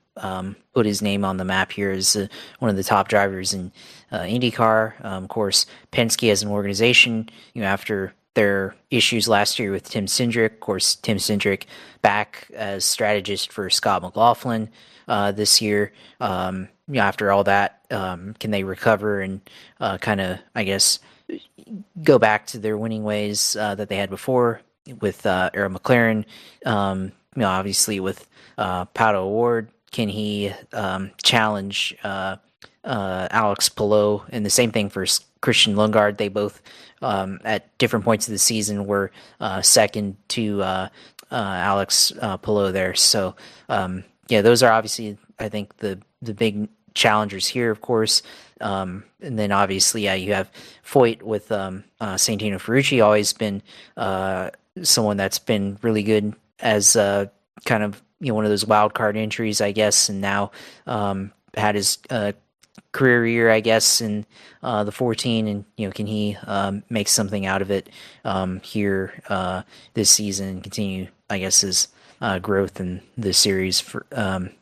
put his name on the map here as one of the top drivers in IndyCar. Of course, Penske as an organization, after their issues last year with Tim Cindric, of course, Tim Cindric back as strategist for Scott McLaughlin this year. After all that, can they recover and kind of, I guess, go back to their winning ways that they had before with Arrow McLaren? Obviously with Pato O'Ward, can he challenge Alex Palou? And the same thing for Christian Lundgaard. They both, at different points of the season, were second to Alex Palou there. So, those are obviously, I think, the big challengers here, of course. And then obviously, you have Foyt with Santino Ferrucci, always been someone that's been really good as kind of one of those wild card entries, I guess, and now had his career year, I guess, in the 14, and can he make something out of it here this season and continue, I guess, his growth in the series for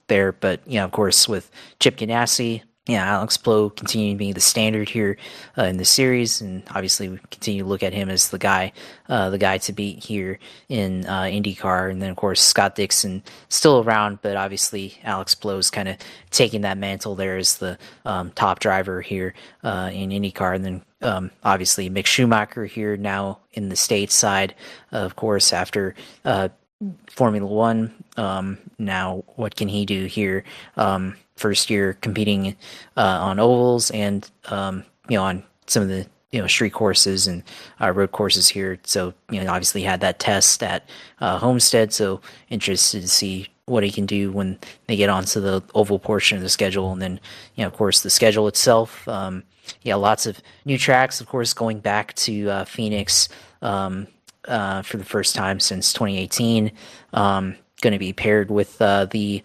there. But of course, with Chip Ganassi, Alex Palou continuing to be the standard here in the series, and obviously we continue to look at him as the guy to beat here in IndyCar. And then of course Scott Dixon still around, but obviously Alex Palou's kind of taking that mantle there as the top driver here in IndyCar. And then obviously Mick Schumacher here now in the stateside, of course, after Formula One. Now what can he do here? First year competing on ovals and on some of the street courses and road courses here. So obviously had that test at Homestead. So interested to see what he can do when they get onto the oval portion of the schedule. And then, of course, the schedule itself. Lots of new tracks, of course, going back to Phoenix for the first time since 2018. Going to be paired with the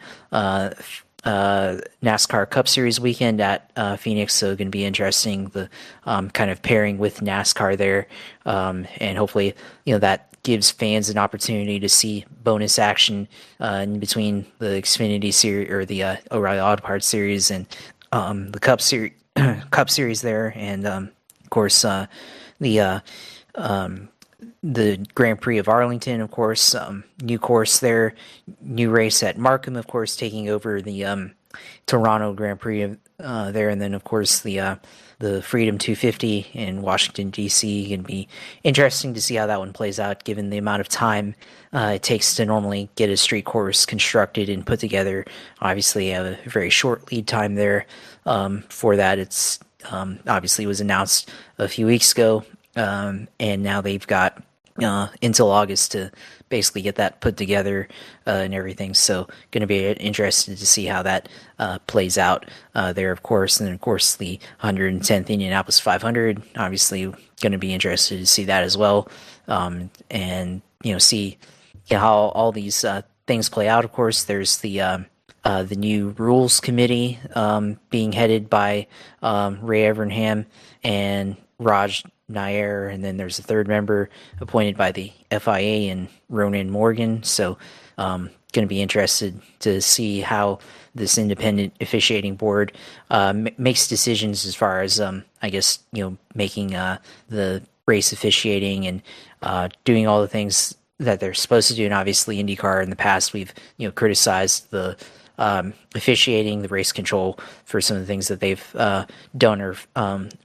NASCAR Cup Series weekend at Phoenix, so going to be interesting, the kind of pairing with NASCAR there, and hopefully that gives fans an opportunity to see bonus action in between the Xfinity Series or the O'Reilly Auto Parts Series and the Cup Series Cup Series there, and of course the Grand Prix of Arlington, of course, new course there, new race at Markham, of course, taking over the Toronto Grand Prix there, and then of course the Freedom 250 in Washington D.C. Going to be interesting to see how that one plays out, given the amount of time it takes to normally get a street course constructed and put together. Obviously, a very short lead time there for that. It's obviously was announced a few weeks ago. And now they've got until August to basically get that put together and everything. So going to be interested to see how that plays out there, of course. And then, of course, the 110th Indianapolis 500, obviously going to be interested to see that as well. And, see how all these things play out. Of course, there's the new rules committee being headed by Ray Evernham and Raj Nair, and then there's a third member appointed by the FIA and Ronan Morgan. So going to be interested to see how this independent officiating board makes decisions as far as making the race officiating and doing all the things that they're supposed to do. And obviously IndyCar in the past, we've criticized the officiating, the race control for some of the things that they've done or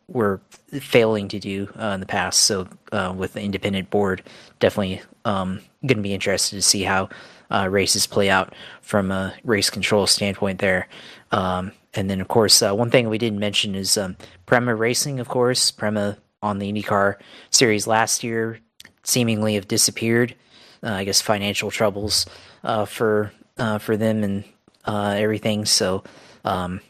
were failing to do in the past. So with the independent board, definitely going to be interested to see how races play out from a race control standpoint there. And then, of course, one thing we didn't mention is Prema Racing, of course. Prema on the IndyCar Series last year seemingly have disappeared. I guess financial troubles for them and everything. So, kind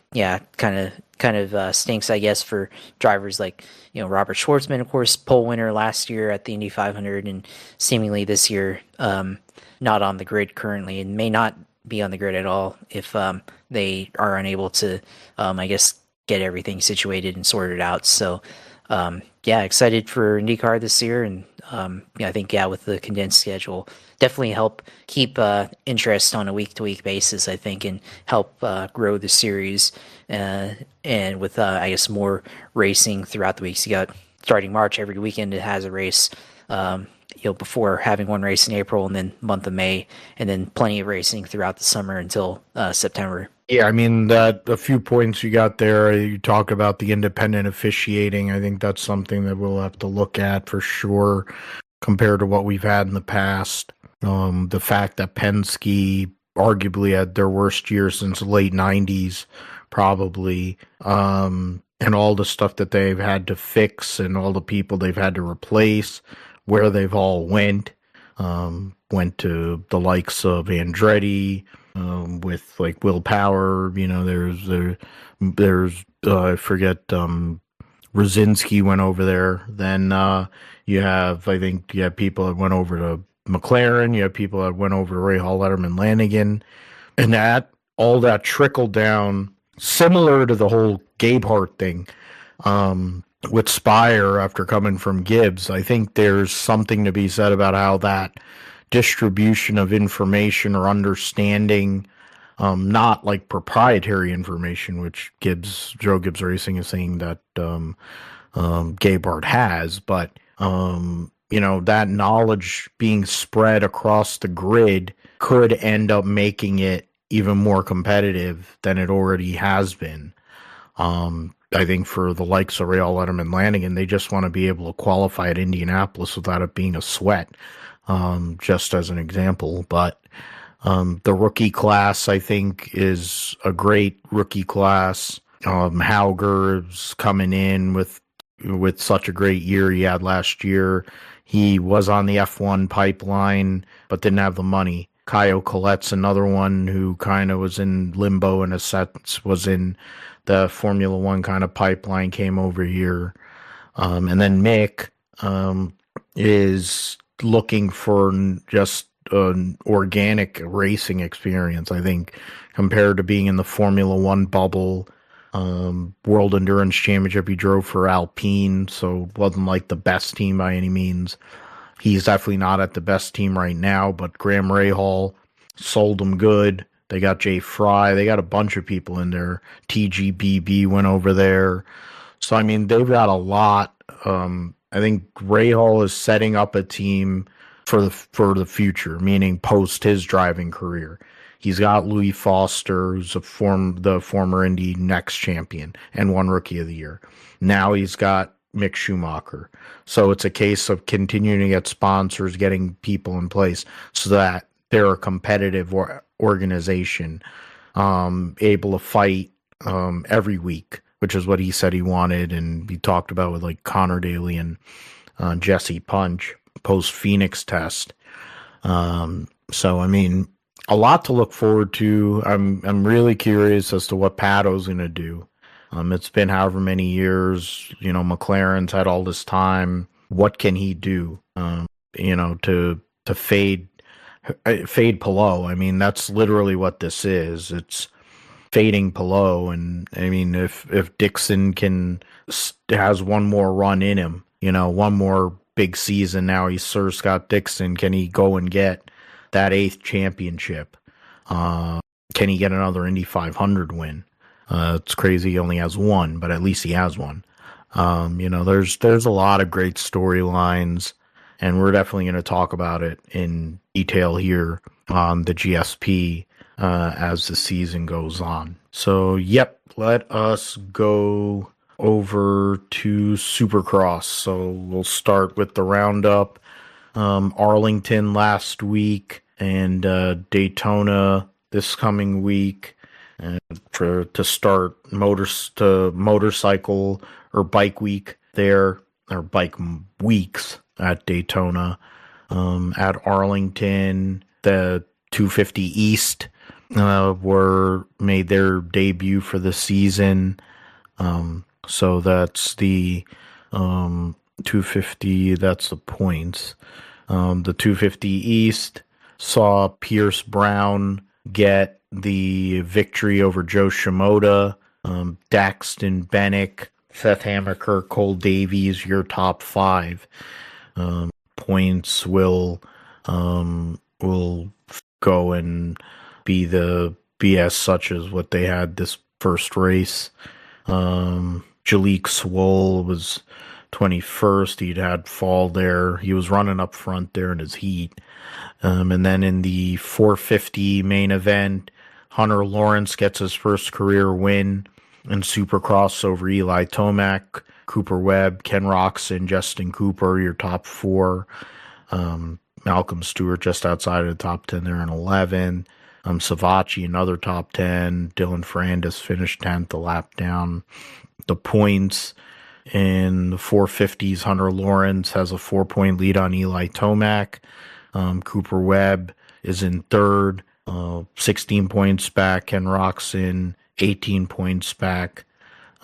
of stinks, I guess, for drivers like, Robert Schwartzman, of course, pole winner last year at the Indy 500 and seemingly this year, not on the grid currently and may not be on the grid at all if, they are unable to, get everything situated and sorted out. So, excited for IndyCar this year. And, I think, with the condensed schedule, definitely help keep interest on a week-to-week basis, I think, and help grow the series. And with, more racing throughout the weeks. You got starting March, every weekend it has a race, before having one race in April and then month of May, and then plenty of racing throughout the summer until September. Yeah, I mean, that a few points you got there. You talk about the independent officiating. I think that's something that we'll have to look at for sure compared to what we've had in the past. The fact that Penske arguably had their worst year since the late 90s, probably, and all the stuff that they've had to fix and all the people they've had to replace, where they've all went to the likes of Andretti, with like Will Power, there's I forget, Rosinski went over there. Then I think you have people that went over to McLaren, you have people that went over to Ray Hall, Letterman, Lanigan, and all that trickled down, similar to the whole Gabehart thing with Spire after coming from Gibbs. I think there's something to be said about how that distribution of information or understanding, not like proprietary information, which Joe Gibbs Racing is saying that Gabehart has, but that knowledge being spread across the grid could end up making it even more competitive than it already has been. I think for the likes of Rail, Letterman, Lanigan, they just want to be able to qualify at Indianapolis without it being a sweat, just as an example. But the rookie class, I think, is a great rookie class. Hauger's coming in with such a great year he had last year. He was on the F1 pipeline, but didn't have the money. Kyle Collette's another one who kind of was in limbo in a sense, was in the Formula One kind of pipeline, came over here. And then Mick is looking for just an organic racing experience, I think, compared to being in the Formula One bubble. World Endurance Championship, he drove for Alpine, so wasn't like the best team by any means. He's definitely not at the best team right now, but Graham Rahal sold him good. They got Jay Fry. They got a bunch of people in there. TGBB went over there. So, I mean, they've got a lot. I think Rahal is setting up a team for the future, meaning post his driving career. He's got Louis Foster, who's the former Indy NXT champion and won Rookie of the Year. Now he's got Mick Schumacher. So it's a case of continuing to get sponsors, getting people in place so that they're a competitive organization, able to fight every week, which is what he said he wanted, and he talked about with like Connor Daly and Jesse Punch post Phoenix test. So I mean, a lot to look forward to. I'm really curious as to what Pato's going to do. It's been however many years, McLaren's had all this time. What can he do, to fade Palou? I mean, that's literally what this is. It's fading Palou. And I mean, if Dixon has one more run in him, one more big season, now he's Sir Scott Dixon, can he go and get that 8th championship? Can he get another Indy 500 win? It's crazy he only has one, but at least he has one. There's a lot of great storylines, and we're definitely going to talk about it in detail here on the GSP as the season goes on. So, yep, let us go over to Supercross. So we'll start with the roundup. Arlington last week and Daytona this coming week. To start motorcycle or bike week there, or bike weeks at Daytona. At Arlington, the 250 East made their debut for the season. So that's the 250, that's the points. The 250 East saw Pierce Brown get the victory over Joe Shimoda, Daxton Bennick, Seth Hammaker, Cole Davies, your top 5. Points will go and be as such as what they had this first race. Jalik Swoll was 21st. He'd had fall there. He was running up front there in his heat. And then in the 450 main event, Hunter Lawrence gets his first career win in Supercross over Eli Tomac, Cooper Webb, Ken Roczen, Justin Cooper, your top 4. Malcolm Stewart just outside of the top 10 there in 11. Savachi, another top 10. Dylan Ferrandis finished 10th, a lap down. The points in the 450s, Hunter Lawrence has a 4-point lead on Eli Tomac. Cooper Webb is in 3rd, 16 points back. Ken Roczen, 18 points back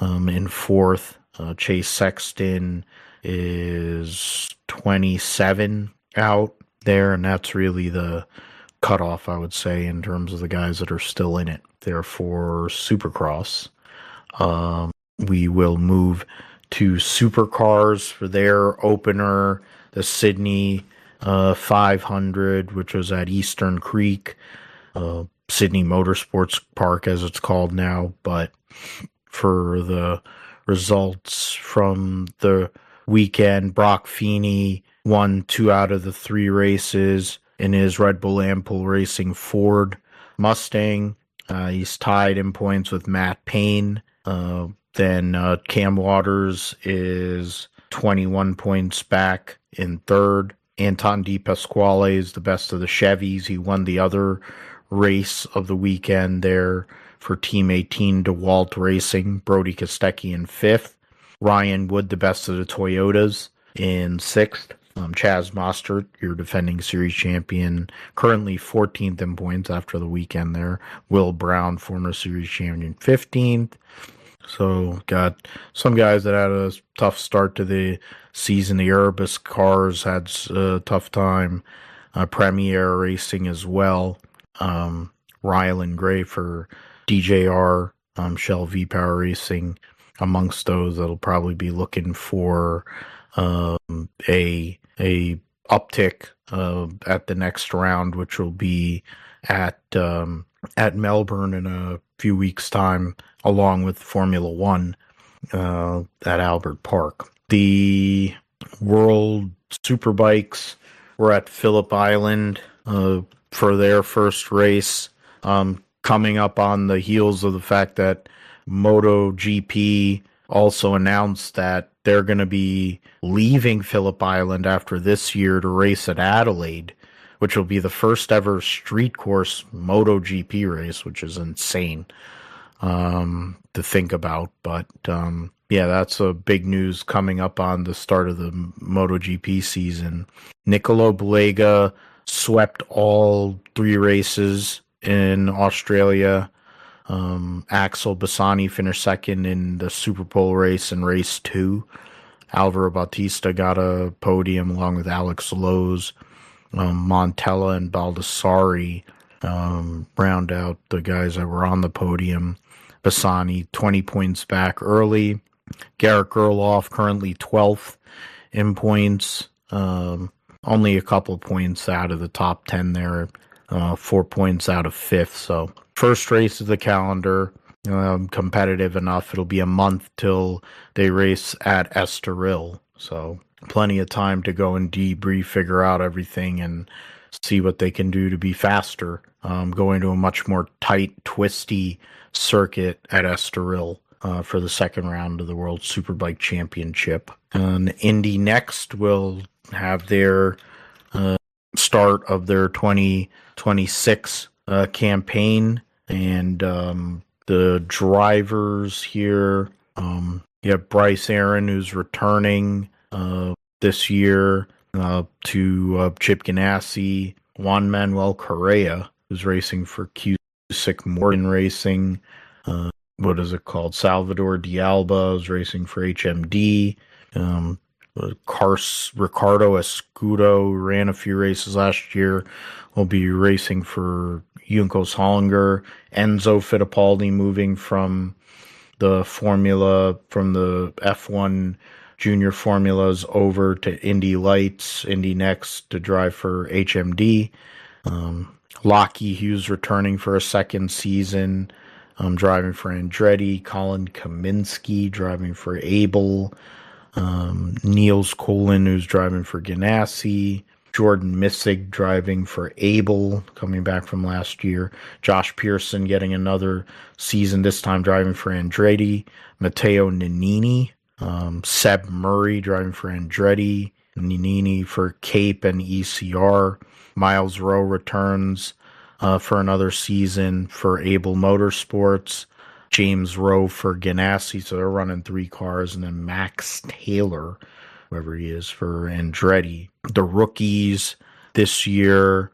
in 4th. Chase Sexton is 27 out there, and that's really the cutoff, I would say, in terms of the guys that are still in it. Therefore, Supercross. We will move to Supercars for their opener, the Sydney 500, which was at Eastern Creek, Sydney Motorsports Park as it's called now. But for the results from the weekend, Brock Feeney won 2 out of the 3 races in his Red Bull Ampul Racing Ford Mustang. He's tied in points with Matt Payne. Then Cam Waters is 21 points back in 3rd. Anton De Pasquale is the best of the Chevys. He won the other race of the weekend there for Team 18 DeWalt Racing. Brody Kostecki in 5th. Ryan Wood, the best of the Toyotas, in 6th. Chaz Mostert, your defending series champion, currently 14th in points after the weekend there. Will Brown, former series champion, 15th. So got some guys that had a tough start to the season. The Erebus cars had a tough time. Premier Racing as well. Rylan Gray for DJR, Shell V-Power Racing, amongst those that'll probably be looking for a uptick at the next round, which will be at Melbourne in a few weeks' time, along with Formula One at Albert Park. The World Superbikes were at Phillip Island for their first race, coming up on the heels of the fact that MotoGP also announced that they're going to be leaving Phillip Island after this year to race at Adelaide, which will be the first ever street course MotoGP race, which is insane to think about. But yeah, that's a big news coming up on the start of the MotoGP season. Nicolo Balega swept all 3 races in Australia. Axel Bassani finished second in the Super Bowl race in race 2. Alvaro Bautista got a podium along with Alex Lowe's. Montella and Baldassari round out the guys that were on the podium. Bassani 20 points back early. Garrett Gerloff currently 12th in points. Only a couple points out of the top 10 there. 4 points out of 5th. So first race of the calendar, competitive enough. It'll be a month till they race at Estoril. So plenty of time to go and debrief, figure out everything, and see what they can do to be faster. Going to a much more tight, twisty circuit at Estoril for the second round of the World Superbike Championship. And Indy NXT will have their start of their 2026 campaign, and the drivers here, you have Bryce Aaron, who's returning this year to Chip Ganassi, Juan Manuel Correa, who's racing for Cusick Morgan Racing. What is it called? Salvador D'Alba is racing for HMD. Ricardo Escudo ran a few races last year, will be racing for Juncos Hollinger. Enzo Fittipaldi moving from the F1 junior formulas over to Indy Lights, Indy NXT to drive for HMD. Lockie Hughes returning for a second season, driving for Andretti. Colin Kaminsky driving for Abel. Niels Colin, who's driving for Ganassi. Jordan Missig driving for Abel, coming back from last year. Josh Pearson getting another season, this time driving for Andretti. Matteo Nannini. Seb Murray driving for Andretti. Nannini for Cape and ECR. Miles Rowe returns for another season for Abel Motorsports. James Rowe for Ganassi, so they're running 3 cars, and then Max Taylor, whoever he is, for Andretti. The rookies this year,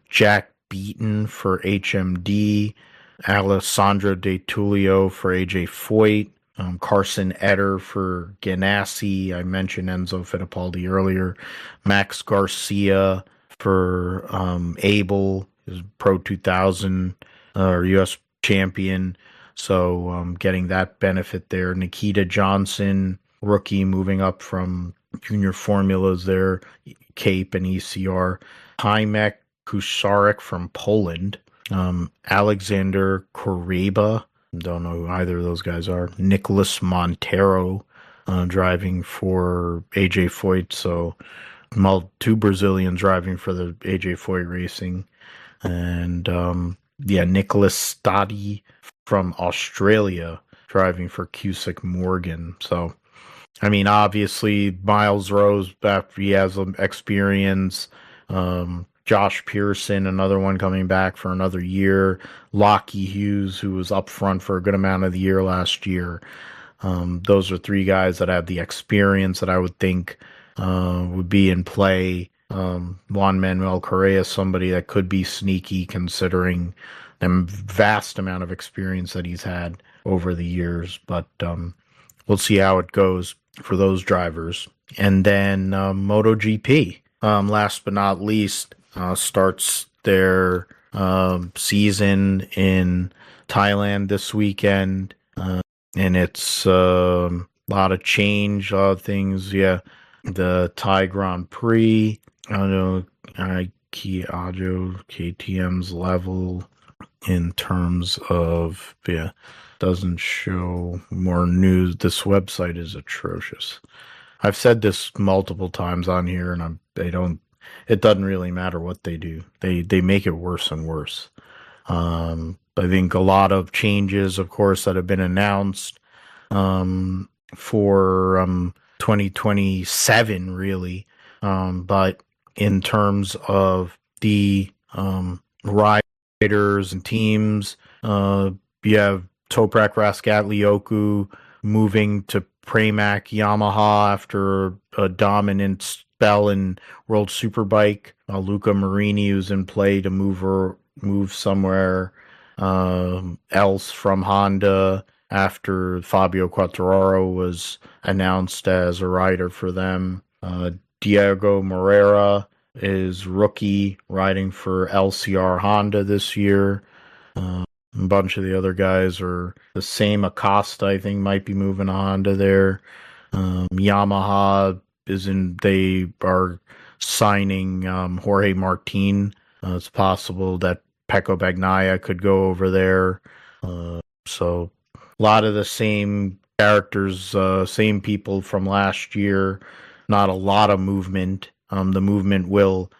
Jack Beaton for HMD, Alessandro De Tullio for AJ Foyt, Carson Etter for Ganassi. I mentioned Enzo Fittipaldi earlier. Max Garcia for Abel, is Pro 2000 or U.S. champion. So getting that benefit there. Nikita Johnson, rookie, moving up from junior formulas there, Cape and ECR. Hymek Kusarek from Poland. Alexander Koreba, don't know who either of those guys are. Nicholas Montero driving for AJ Foyt. So 2 Brazilians driving for the AJ Foyt Racing. And Nicholas Stadi from Australia driving for Cusick Morgan. So, I mean, obviously, Miles Rose, after he has experience. Josh Pearson, another one coming back for another year. Lockie Hughes, who was up front for a good amount of the year last year. Those are 3 guys that have the experience that I would think would be in play. Juan Manuel Correa, somebody that could be sneaky considering the vast amount of experience that he's had over the years. But we'll see how it goes for those drivers. And then MotoGP, last but not least, starts their season in Thailand this weekend. And it's a lot of change, a lot of things. Yeah, the Thai Grand Prix. I don't know, KTM's level in terms of, doesn't show more news. This website is atrocious. I've said this multiple times on here, and it doesn't really matter what they do. They make it worse and worse. I think a lot of changes, of course, that have been announced for 2027, really. But in terms of the riders and teams, you have Toprak Raskatlioglu moving to Pramac Yamaha after a dominant spell in World Superbike. Luca Marini, who's in play to move somewhere else from Honda after Fabio Quartararo was announced as a rider for them. Diego Moreira is rookie riding for LCR Honda this year. A bunch of the other guys are the same. Acosta, I think, might be moving on to there. Yamaha they are signing Jorge Martin. It's possible that Pecco Bagnaia could go over there. So a lot of the same characters, same people from last year. Not a lot of movement. The movement will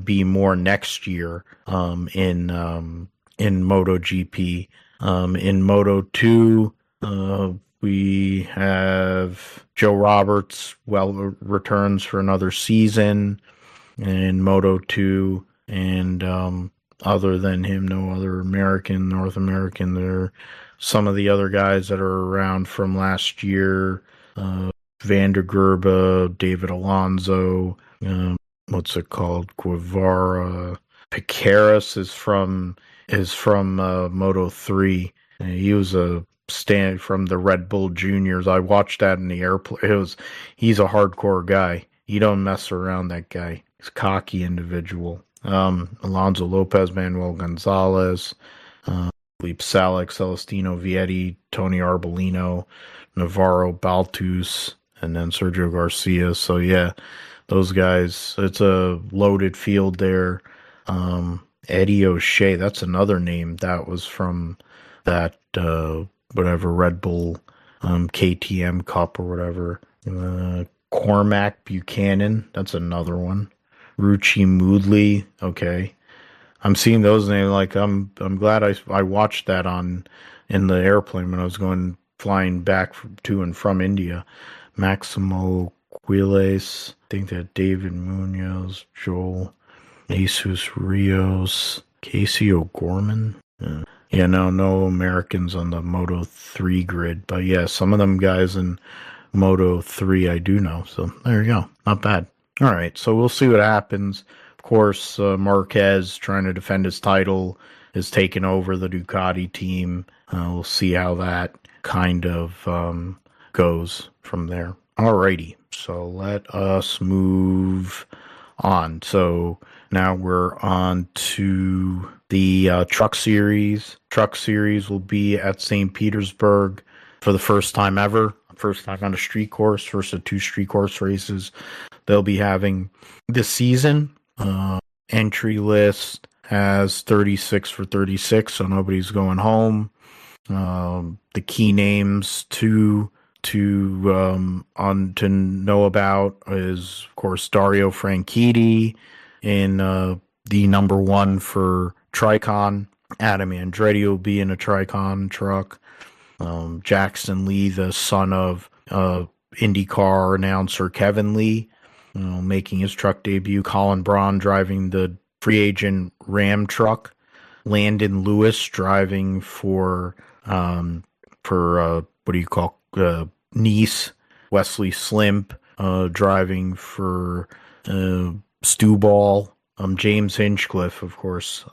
be more next year in MotoGP. In Moto2, we have Joe Roberts returns for another season in Moto2, and other than him, no other North American. There are some of the other guys that are around from last year. Vandergerbe, David Alonso, what's it called? Guevara, Piqueras is from Moto3. He was a stand from the Red Bull Juniors. I watched that in the airplane. He's a hardcore guy. You don't mess around, that guy. He's a cocky individual. Alonso Lopez, Manuel Gonzalez, Felipe Salek, Celestino Vietti, Tony Arbolino, Navarro Baltus, and then Sergio Garcia. So yeah, those guys, it's a loaded field there. Eddie O'Shea, that's another name that was from that whatever Red Bull KTM Cup or whatever. Cormac Buchanan, that's another one. Ruchi Moodley, okay. I'm seeing those names. Like I'm glad I watched that in the airplane when I was flying back to and from India. Maximo Quiles, I think that David Munoz, Joel, Jesus Rios, Casey O'Gorman. No Americans on the Moto3 grid, but yeah, some of them guys in Moto3 I do know. So there you go, not bad. All right, so we'll see what happens. Of course, Marquez, trying to defend his title, is taking over the Ducati team. We'll see how that kind of goes from there. Alrighty, so let us move on. So now we're on to the Truck Series. Truck Series will be at St. Petersburg for the first time ever. First time on a street course, first of 2 street course races they'll be having this season. Entry list has 36 for 36, so nobody's going home. The key names to know about is, of course, Dario Franchitti in the number 1 for Tricon. Adam Andretti will be in a Tricon truck. Jackson Lee, the son of IndyCar announcer Kevin Lee, making his truck debut. Colin Braun driving the free agent Ram truck. Landon Lewis driving for Nice. Wesley Slimp driving for Stu Ball. James Hinchcliffe, of course,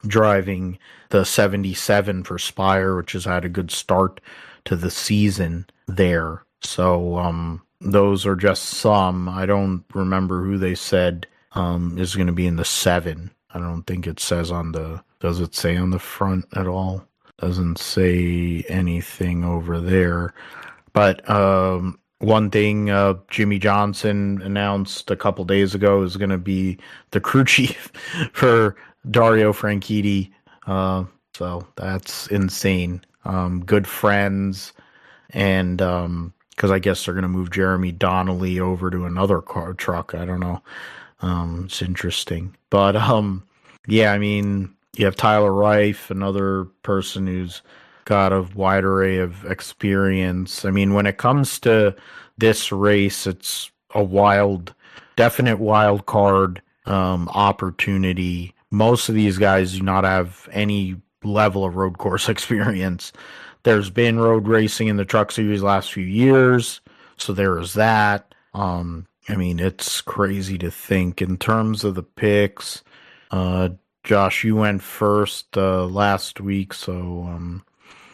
driving the 77 for Spire, which has had a good start to the season there. So those are just some. I don't remember who they said is going to be in the 7. I don't think it says on the... Does it say on the front at all? Doesn't say anything over there. But one thing Jimmy Johnson announced a couple days ago is going to be the crew chief for Dario Franchitti. So that's insane. Good friends. And because I guess they're going to move Jeremy Donnelly over to another car truck. I don't know. It's interesting. But yeah, I mean, you have Tyler Reif, another person who's got a wide array of experience. I mean, when it comes to this race, it's a definite wild card opportunity. Most of these guys do not have any level of road course experience. There's been road racing in the Truck Series last few years, so there is that. I mean, it's crazy to think in terms of the picks. Josh, you went first last week, so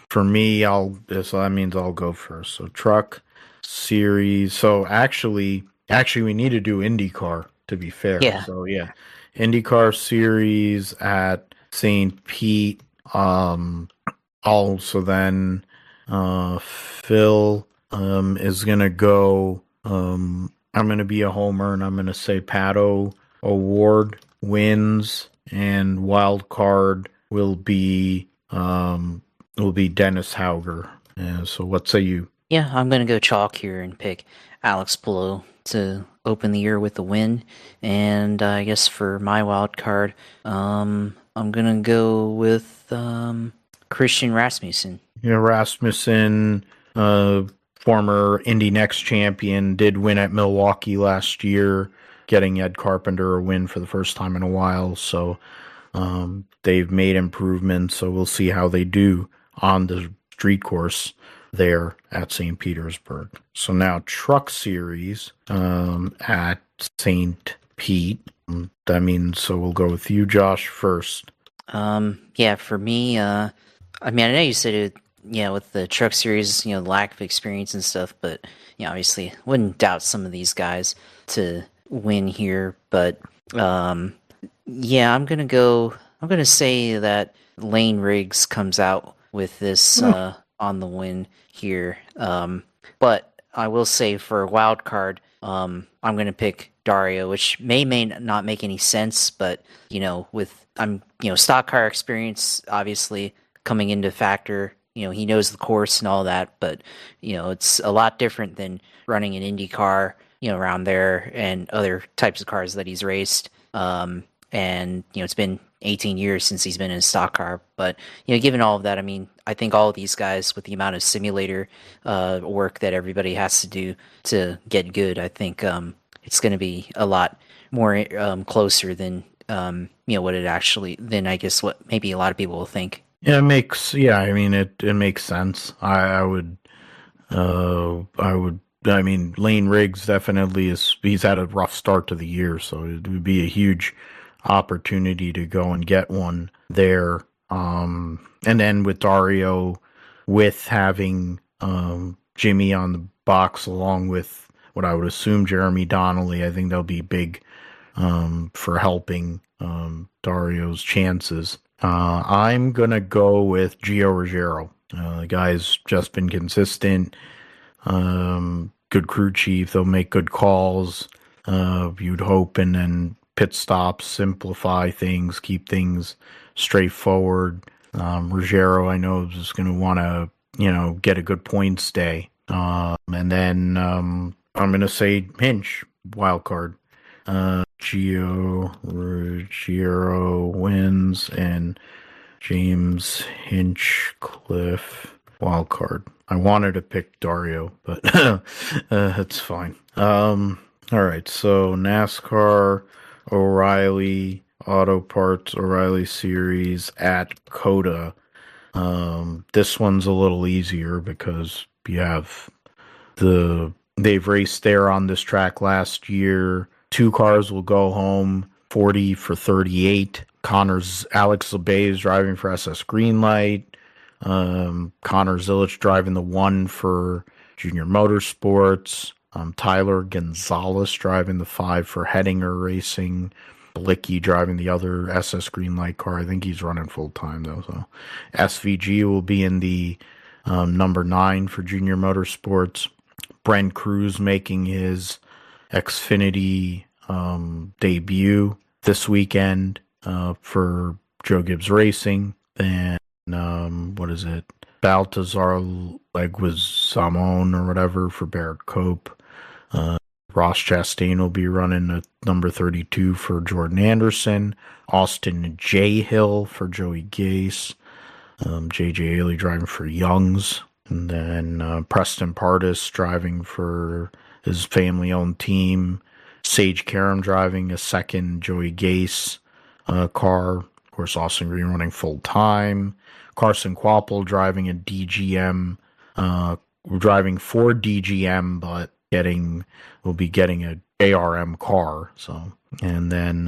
for me, so that means I'll go first. So Truck Series. So actually, we need to do IndyCar, to be fair. Yeah. So yeah, IndyCar Series at St. Pete. Also then Phil is gonna go. I'm gonna be a homer, and I'm gonna say Pato O'Ward wins, and wild card will be Dennis Hauger. So what say you? Yeah, I'm going to go chalk here and pick Alex Palou to open the year with the win. And I guess for my wild card, I'm going to go with Christian Rasmussen. Yeah, Rasmussen, former Indy NXT champion, did win at Milwaukee last year, getting Ed Carpenter a win for the first time in a while. So they've made improvements, so we'll see how they do on the street course there at St. Petersburg. So now Truck Series at St. Pete. That means, so we'll go with you, Josh, first. Yeah, for me, I mean, I know you said it, with the Truck Series, the lack of experience and stuff, but, obviously wouldn't doubt some of these guys to win here, but, yeah, I'm going to say that Lane Riggs comes out with this on the win here. But I will say for a wild card, I'm going to pick Dario, which may not make any sense, but with stock car experience obviously coming into factor. He knows the course and all that, but it's a lot different than running an Indy car, around there and other types of cars that he's raced. And it's been 18 years since he's been in a stock car. But given all of that, I mean, I think all of these guys, with the amount of simulator work that everybody has to do to get good, I think it's going to be a lot more closer than what it actually, than I guess what maybe a lot of people will think. Yeah, it makes sense. I mean, Lane Riggs definitely he's had a rough start to the year, so it would be a huge opportunity to go and get one there. And then with Dario, with having Jimmy on the box along with what I would assume Jeremy Donnelly, I think they'll be big for helping Dario's chances. I'm going to go with Gio Ruggiero. The guy's just been consistent. Good crew chief. They'll make good calls. You'd hope, and then pit stops, simplify things, keep things straightforward. Ruggiero, I know, is just going to want to, get a good points day. And then I'm going to say Hinch, wild card. Gio Ruggiero wins, and James Hinchcliffe, wild card. I wanted to pick Dario, but it's fine. All right, so NASCAR, O'Reilly, Auto Parts, O'Reilly Series at COTA. This one's a little easier because you have the they've raced there on this track last year. 2 cars will go home, 40 for 38. Alex Labay is driving for SS Greenlight. Connor Zilic driving the 1 for Junior Motorsports. Tyler Gonzalez driving the 5 for Hettinger Racing. Blicky driving the other SS Greenlight car. I think he's running full time though. So SVG will be in the number 9 for Junior Motorsports. Brent Cruz making his Xfinity debut this weekend for Joe Gibbs Racing. Then what is it? Baltazar Leguizamon or whatever for Barrett Cope. Ross Chastain will be running at number 32 for Jordan Anderson. Austin J. Hill for Joey Gase. J.J. Haley driving for Youngs. And then Preston Pardis driving for his family-owned team. Sage Karam driving a second Joey Gase car. Of course, Austin Green running full-time. Carson Kvapil driving a DGM. Driving for DGM, but will be getting a ARM car. So, and then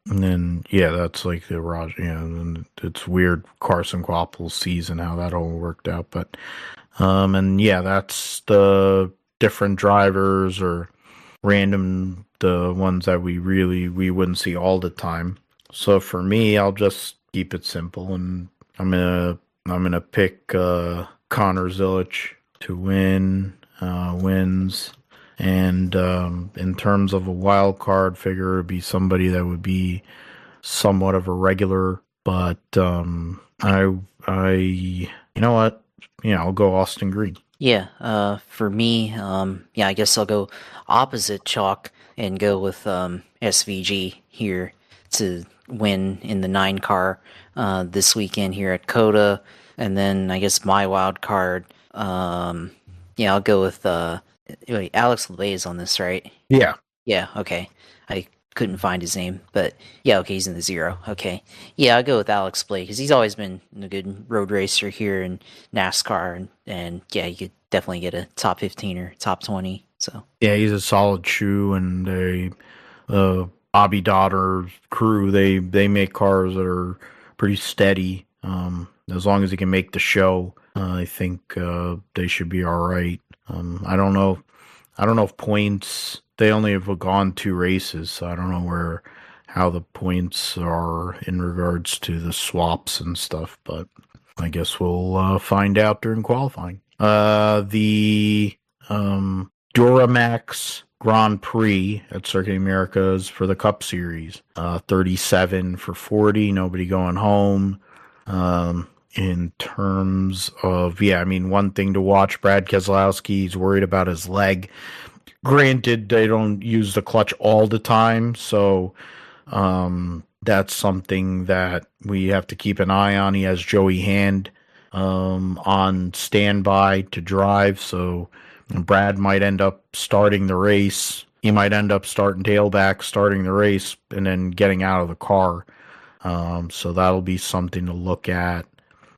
that's like the Raj. And it's weird Carson Kvapil's season how that all worked out, but that's the different drivers or random the ones that we wouldn't see all the time. So for me, I'll just keep it simple, and I'm gonna pick Connor Zilic to wins. And in terms of a wild card figure, it'd be somebody that would be somewhat of a regular. But I'll go Austin Green. Yeah, for me, I guess I'll go opposite chalk and go with SVG here to win in the 9 car this weekend here at COTA. And then I guess my wild card, I'll go with Alex Labay is on this, right? Yeah. Yeah, okay. I couldn't find his name, but yeah, okay, he's in the 0. Okay. Yeah, I'll go with Alex Blake because he's always been a good road racer here in NASCAR, and yeah, you could definitely get a top 15 or top 20. So yeah, he's a solid shoe, and Bobby Daughter crew, they make cars that are pretty steady. As long as he can make the show, I think they should be all right. I don't know if points. They only have gone 2 races, so I don't know how the points are in regards to the swaps and stuff. But I guess we'll find out during qualifying. The Duramax Grand Prix at Circuit Americas for the Cup Series. 37 for 40. Nobody going home. In terms of, one thing to watch, Brad Keselowski, he's worried about his leg. Granted, they don't use the clutch all the time, so that's something that we have to keep an eye on. He has Joey Hand on standby to drive, so Brad might end up starting the race. He might end up starting tailback, starting the race, and then getting out of the car. So that'll be something to look at.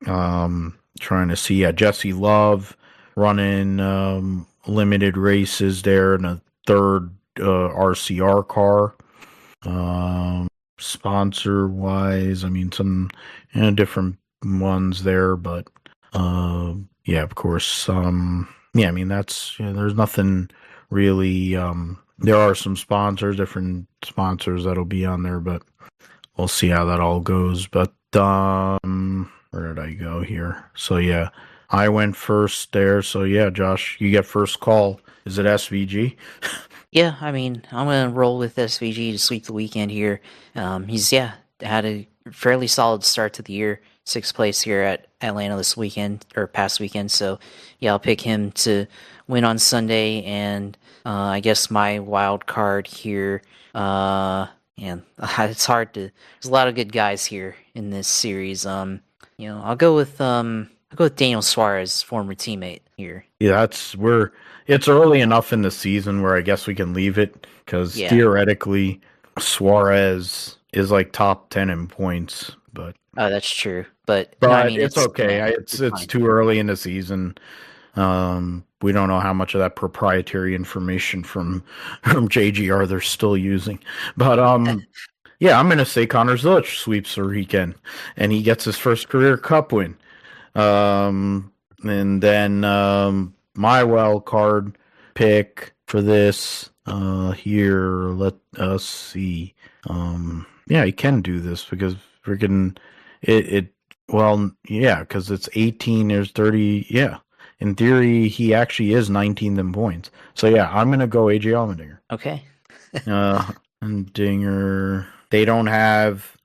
Trying to see Jesse Love running limited races there in a 3rd RCR car. Sponsor wise, some different ones there, but of course, that's there's nothing really. There are some different sponsors that'll be on there, but we'll see how that all goes. But where did I go here? So yeah, I went first there. So yeah, Josh, you get first call. Is it SVG? Yeah, I'm gonna roll with SVG to sweep the weekend here. He's had a fairly solid start to the year. 6th place here at Atlanta this weekend or past weekend. So yeah, I'll pick him to win on Sunday. And I guess my wild card here. It's hard to. There's a lot of good guys here in this series. I'll go with Daniel Suarez, former teammate here. Yeah, it's early enough in the season where I guess we can leave it because theoretically Suarez is like top 10 in points, but that's true. But it's okay. It's too early in the season. We don't know how much of that proprietary information from JGR they're still using, but yeah, I'm gonna say Connor Zilic sweeps the weekend, and he gets his first career Cup win. And then my wild card pick for this here. Let us see. Yeah, he can do this because freaking it. Well, yeah, because it's 18. There's 30. Yeah, in theory, he actually is 19th in points. So yeah, I'm gonna go AJ Allmendinger. Okay. And Dinger. They don't have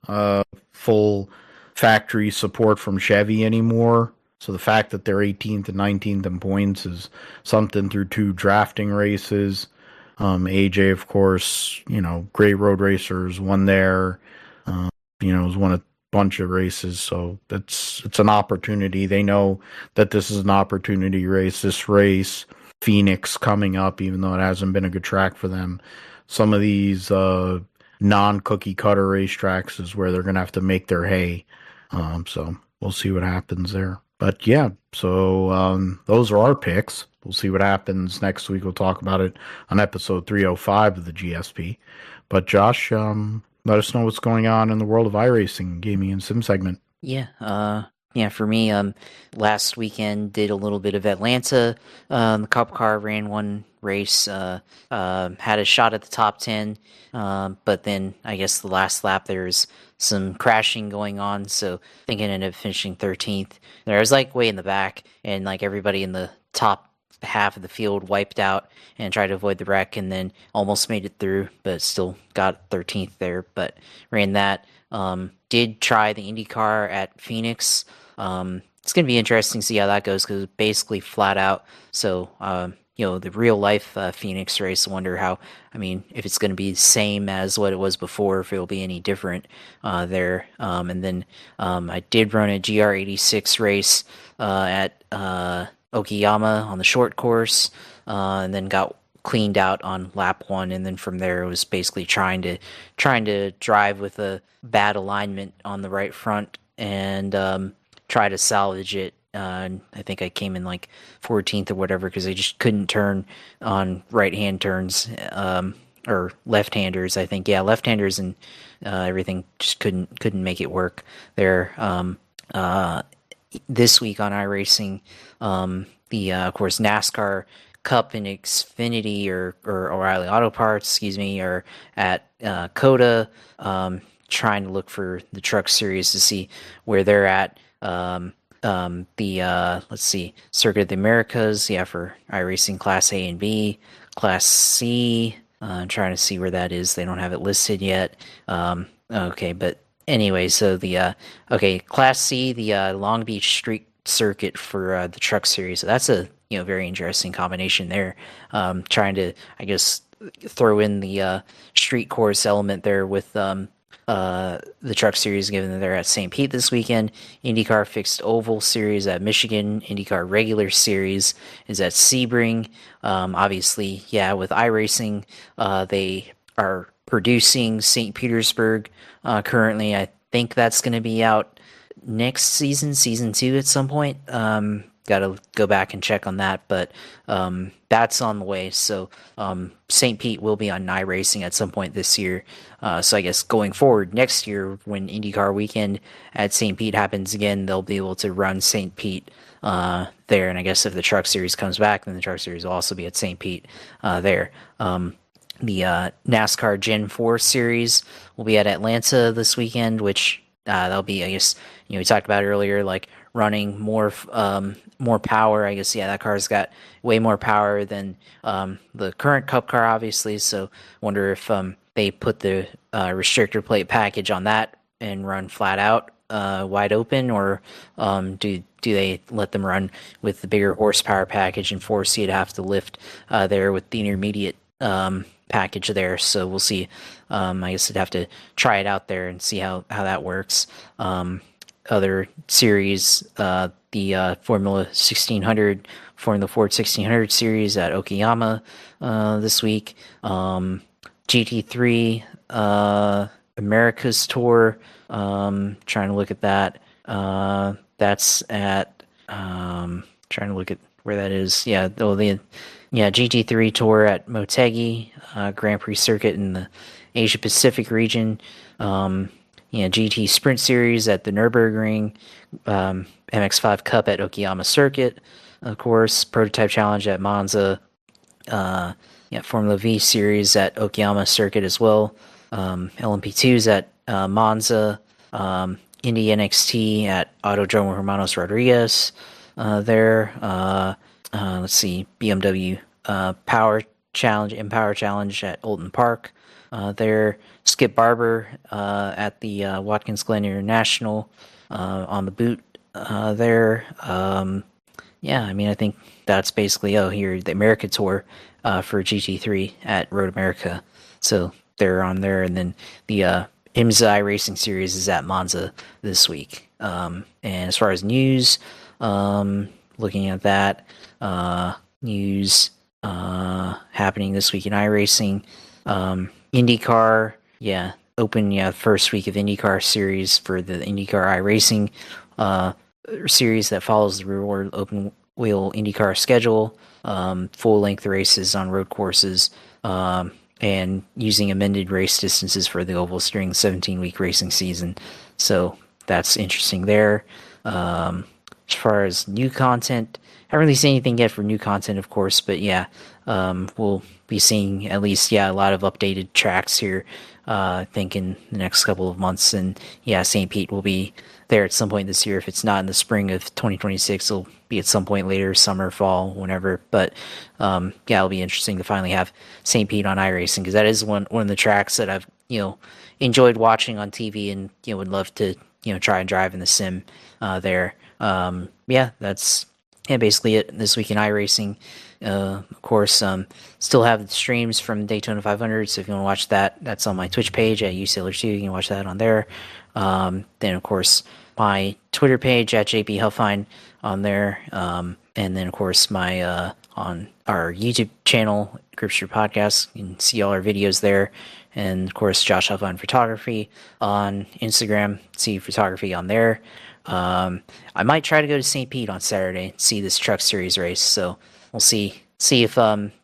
full factory support from Chevy anymore. So the fact that they're 18th and 19th in points is something through 2 drafting races. AJ, of course, great road racers, won there. Has won a bunch of races. So it's an opportunity. They know that this is an opportunity race. This race, Phoenix coming up, even though it hasn't been a good track for them. Some of these non-cookie cutter racetracks is where they're going to have to make their hay. So we'll see what happens there. But yeah, so those are our picks. We'll see what happens next week. We'll talk about it on episode 305 of the GSP. But Josh, let us know what's going on in the world of iRacing, gaming, and sim segment. Yeah, for me, last weekend did a little bit of Atlanta. The Cup car ran one race, had a shot at the top 10, but then I guess the last lap there's some crashing going on, so I think I ended up finishing 13th. There I was like way in the back, and like everybody in the top half of the field wiped out and tried to avoid the wreck, and then almost made it through, but still got 13th there. But ran that. Did try the IndyCar at Phoenix. It's going to be interesting to see how that goes because it's basically flat out. So, the real life Phoenix race, I wonder if it's going to be the same as what it was before, if it'll be any different there. And then I did run a GR86 race at Okayama on the short course, and then got cleaned out on lap 1, and then from there it was basically trying to drive with a bad alignment on the right front and try to salvage it. I think I came in like 14th or whatever because I just couldn't turn on right-hand turns or left-handers. I think left-handers and everything just couldn't make it work there. This week on iRacing, of course NASCAR Cup and Xfinity or O'Reilly Auto Parts, are at COTA, trying to look for the Truck Series to see where they're at. Let's see, Circuit of the Americas, for iRacing Class A and B, Class C. I'm trying to see where that is. They don't have it listed yet. Okay, but anyway, so Class C, the Long Beach Street Circuit for the Truck Series. So that's a very interesting combination there. Trying to, I guess, throw in the street course element there with the Truck Series, given that they're at St. Pete this weekend. IndyCar Fixed Oval Series at Michigan. IndyCar Regular Series is at Sebring. Obviously, with iRacing, they are producing St. Petersburg currently. I think that's going to be out next season 2 at some point. Got to go back and check on that, but that's on the way. So St. Pete will be on iRacing at some point this year. So I guess going forward next year, when IndyCar weekend at St. Pete happens again, they'll be able to run St. Pete there. And I guess if the Truck Series comes back, then the Truck Series will also be at St. Pete there. The NASCAR Gen 4 Series will be at Atlanta this weekend, which that'll be, I guess, we talked about earlier, like running more power. I guess, that car's got way more power than the current Cup car, obviously. So wonder if they put the restrictor plate package on that and run flat out wide open, or do they let them run with the bigger horsepower package and force you to have to lift there with the intermediate package there? So we'll see. I guess I'd have to try it out there and see how that works. Other series, the Formula 1600, Formula Ford 1600 series at Okayama this week. GT3 America's Tour, trying to look at that. That's at trying to look at where that is. Yeah, GT3 Tour at Motegi, Grand Prix Circuit in the Asia Pacific region. GT Sprint Series at the Nürburgring, MX5 Cup at Okayama Circuit, of course, Prototype Challenge at Monza, Formula V Series at Okayama Circuit as well, LMP2s at Monza, Indy NXT at Autodromo Hermanos Rodriguez there. Let's see, BMW Power Challenge, Empower Challenge at Oulton Park there. Skip Barber at the Watkins Glen International on the boot there. I think that's basically here the America Tour for GT3 at Road America. So they're on there, and then the IMSA iRacing Series is at Monza this week. And as far as news, looking at that news happening this week in iRacing, IndyCar, open first week of IndyCar Series for the IndyCar iRacing series that follows the Reward Open Wheel IndyCar schedule, full-length races on road courses, and using amended race distances for the ovals during the 17-week racing season. So that's interesting there. As far as new content, I haven't really seen anything yet for new content, of course, but we'll be seeing at least a lot of updated tracks here, I think, in the next couple of months. And St. Pete will be there at some point this year. If it's not in the spring of 2026, it'll be at some point later, summer, fall, whenever. But it'll be interesting to finally have St. Pete on iRacing, because that is one of the tracks that I've enjoyed watching on TV, and would love to try and drive in the sim there. That's basically it this week in iRacing. Of course, still have the streams from Daytona 500, so if you want to watch that, that's on my Twitch page at USailor2. You can watch that on there. Then, of course, my Twitter page at JP Helfine on there. And then, of course, my on our YouTube channel, Gripster Podcast. You can see all our videos there. And, of course, Josh Helfine Photography on Instagram. See photography on there. I might try to go to St. Pete on Saturday and see this Truck Series race, so we'll see if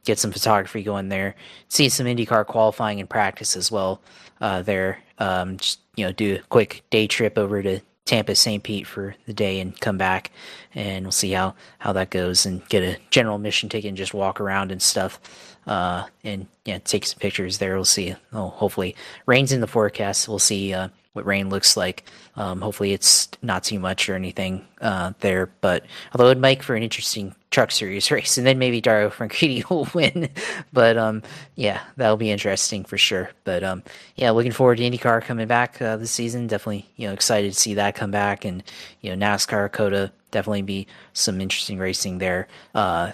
get some photography going there, see some IndyCar qualifying and practice as well there. Just do a quick day trip over to Tampa, St. Pete for the day and come back, and we'll see how that goes, and get a general admission ticket and just walk around and stuff, and take some pictures there. We'll see. Hopefully rain's in the forecast. We'll see what rain looks like. Hopefully it's not too much or anything there, but although it'd make for an interesting Truck Series race, and then maybe Dario Franchitti will win. But that'll be interesting for sure. But looking forward to IndyCar coming back this season. Definitely excited to see that come back, and NASCAR, COTA, definitely be some interesting racing there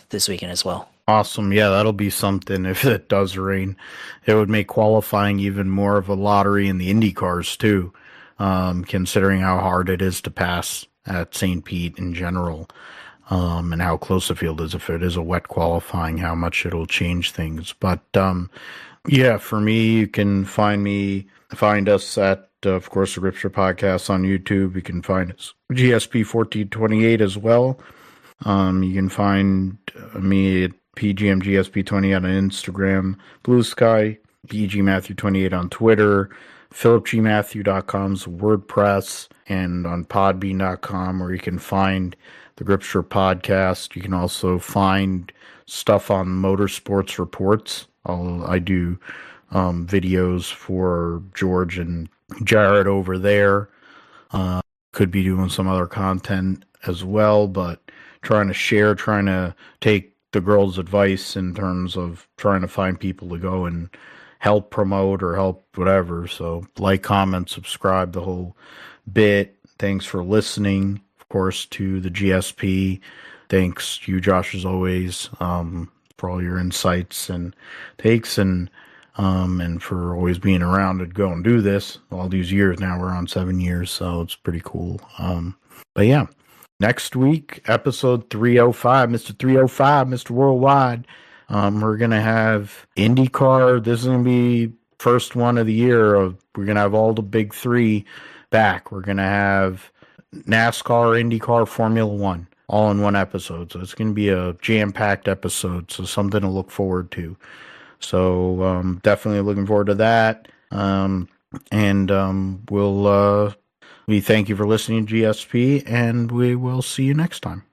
this weekend as well. Awesome. Yeah, that'll be something. If it does rain, it would make qualifying even more of a lottery in the Indy cars too, considering how hard it is to pass at St. Pete in general, and how close the field is. If it is a wet qualifying, how much it'll change things. But for me, you can find us at, of course, the Ripster Podcast on YouTube. You can find us GSP 1428 as well. You can find me at PGMGSP28 on Instagram, Blue Sky, PGMatthew28 on Twitter, PhilipGMatthew.com's WordPress, and on Podbean.com, where you can find the Gripster Podcast. You can also find stuff on Motorsports Reports. I do videos for George and Jared over there. Could be doing some other content as well, but trying to take the girls' advice in terms of trying to find people to go and help promote or help whatever. So like, comment, subscribe, the whole bit. Thanks for listening, of course, to the GSP. Thanks to you, Josh, as always, for all your insights and takes, and for always being around to go and do this all these years. Now we're on 7 years, so it's pretty cool. Next week, episode 305, Mr. 305, Mr. Worldwide. We're going to have IndyCar. This is going to be first one of the year. We're going to have all the big three back. We're going to have NASCAR, IndyCar, Formula One, all in one episode. So it's going to be a jam-packed episode, so something to look forward to. So definitely looking forward to that. We thank you for listening to GSP, and we will see you next time.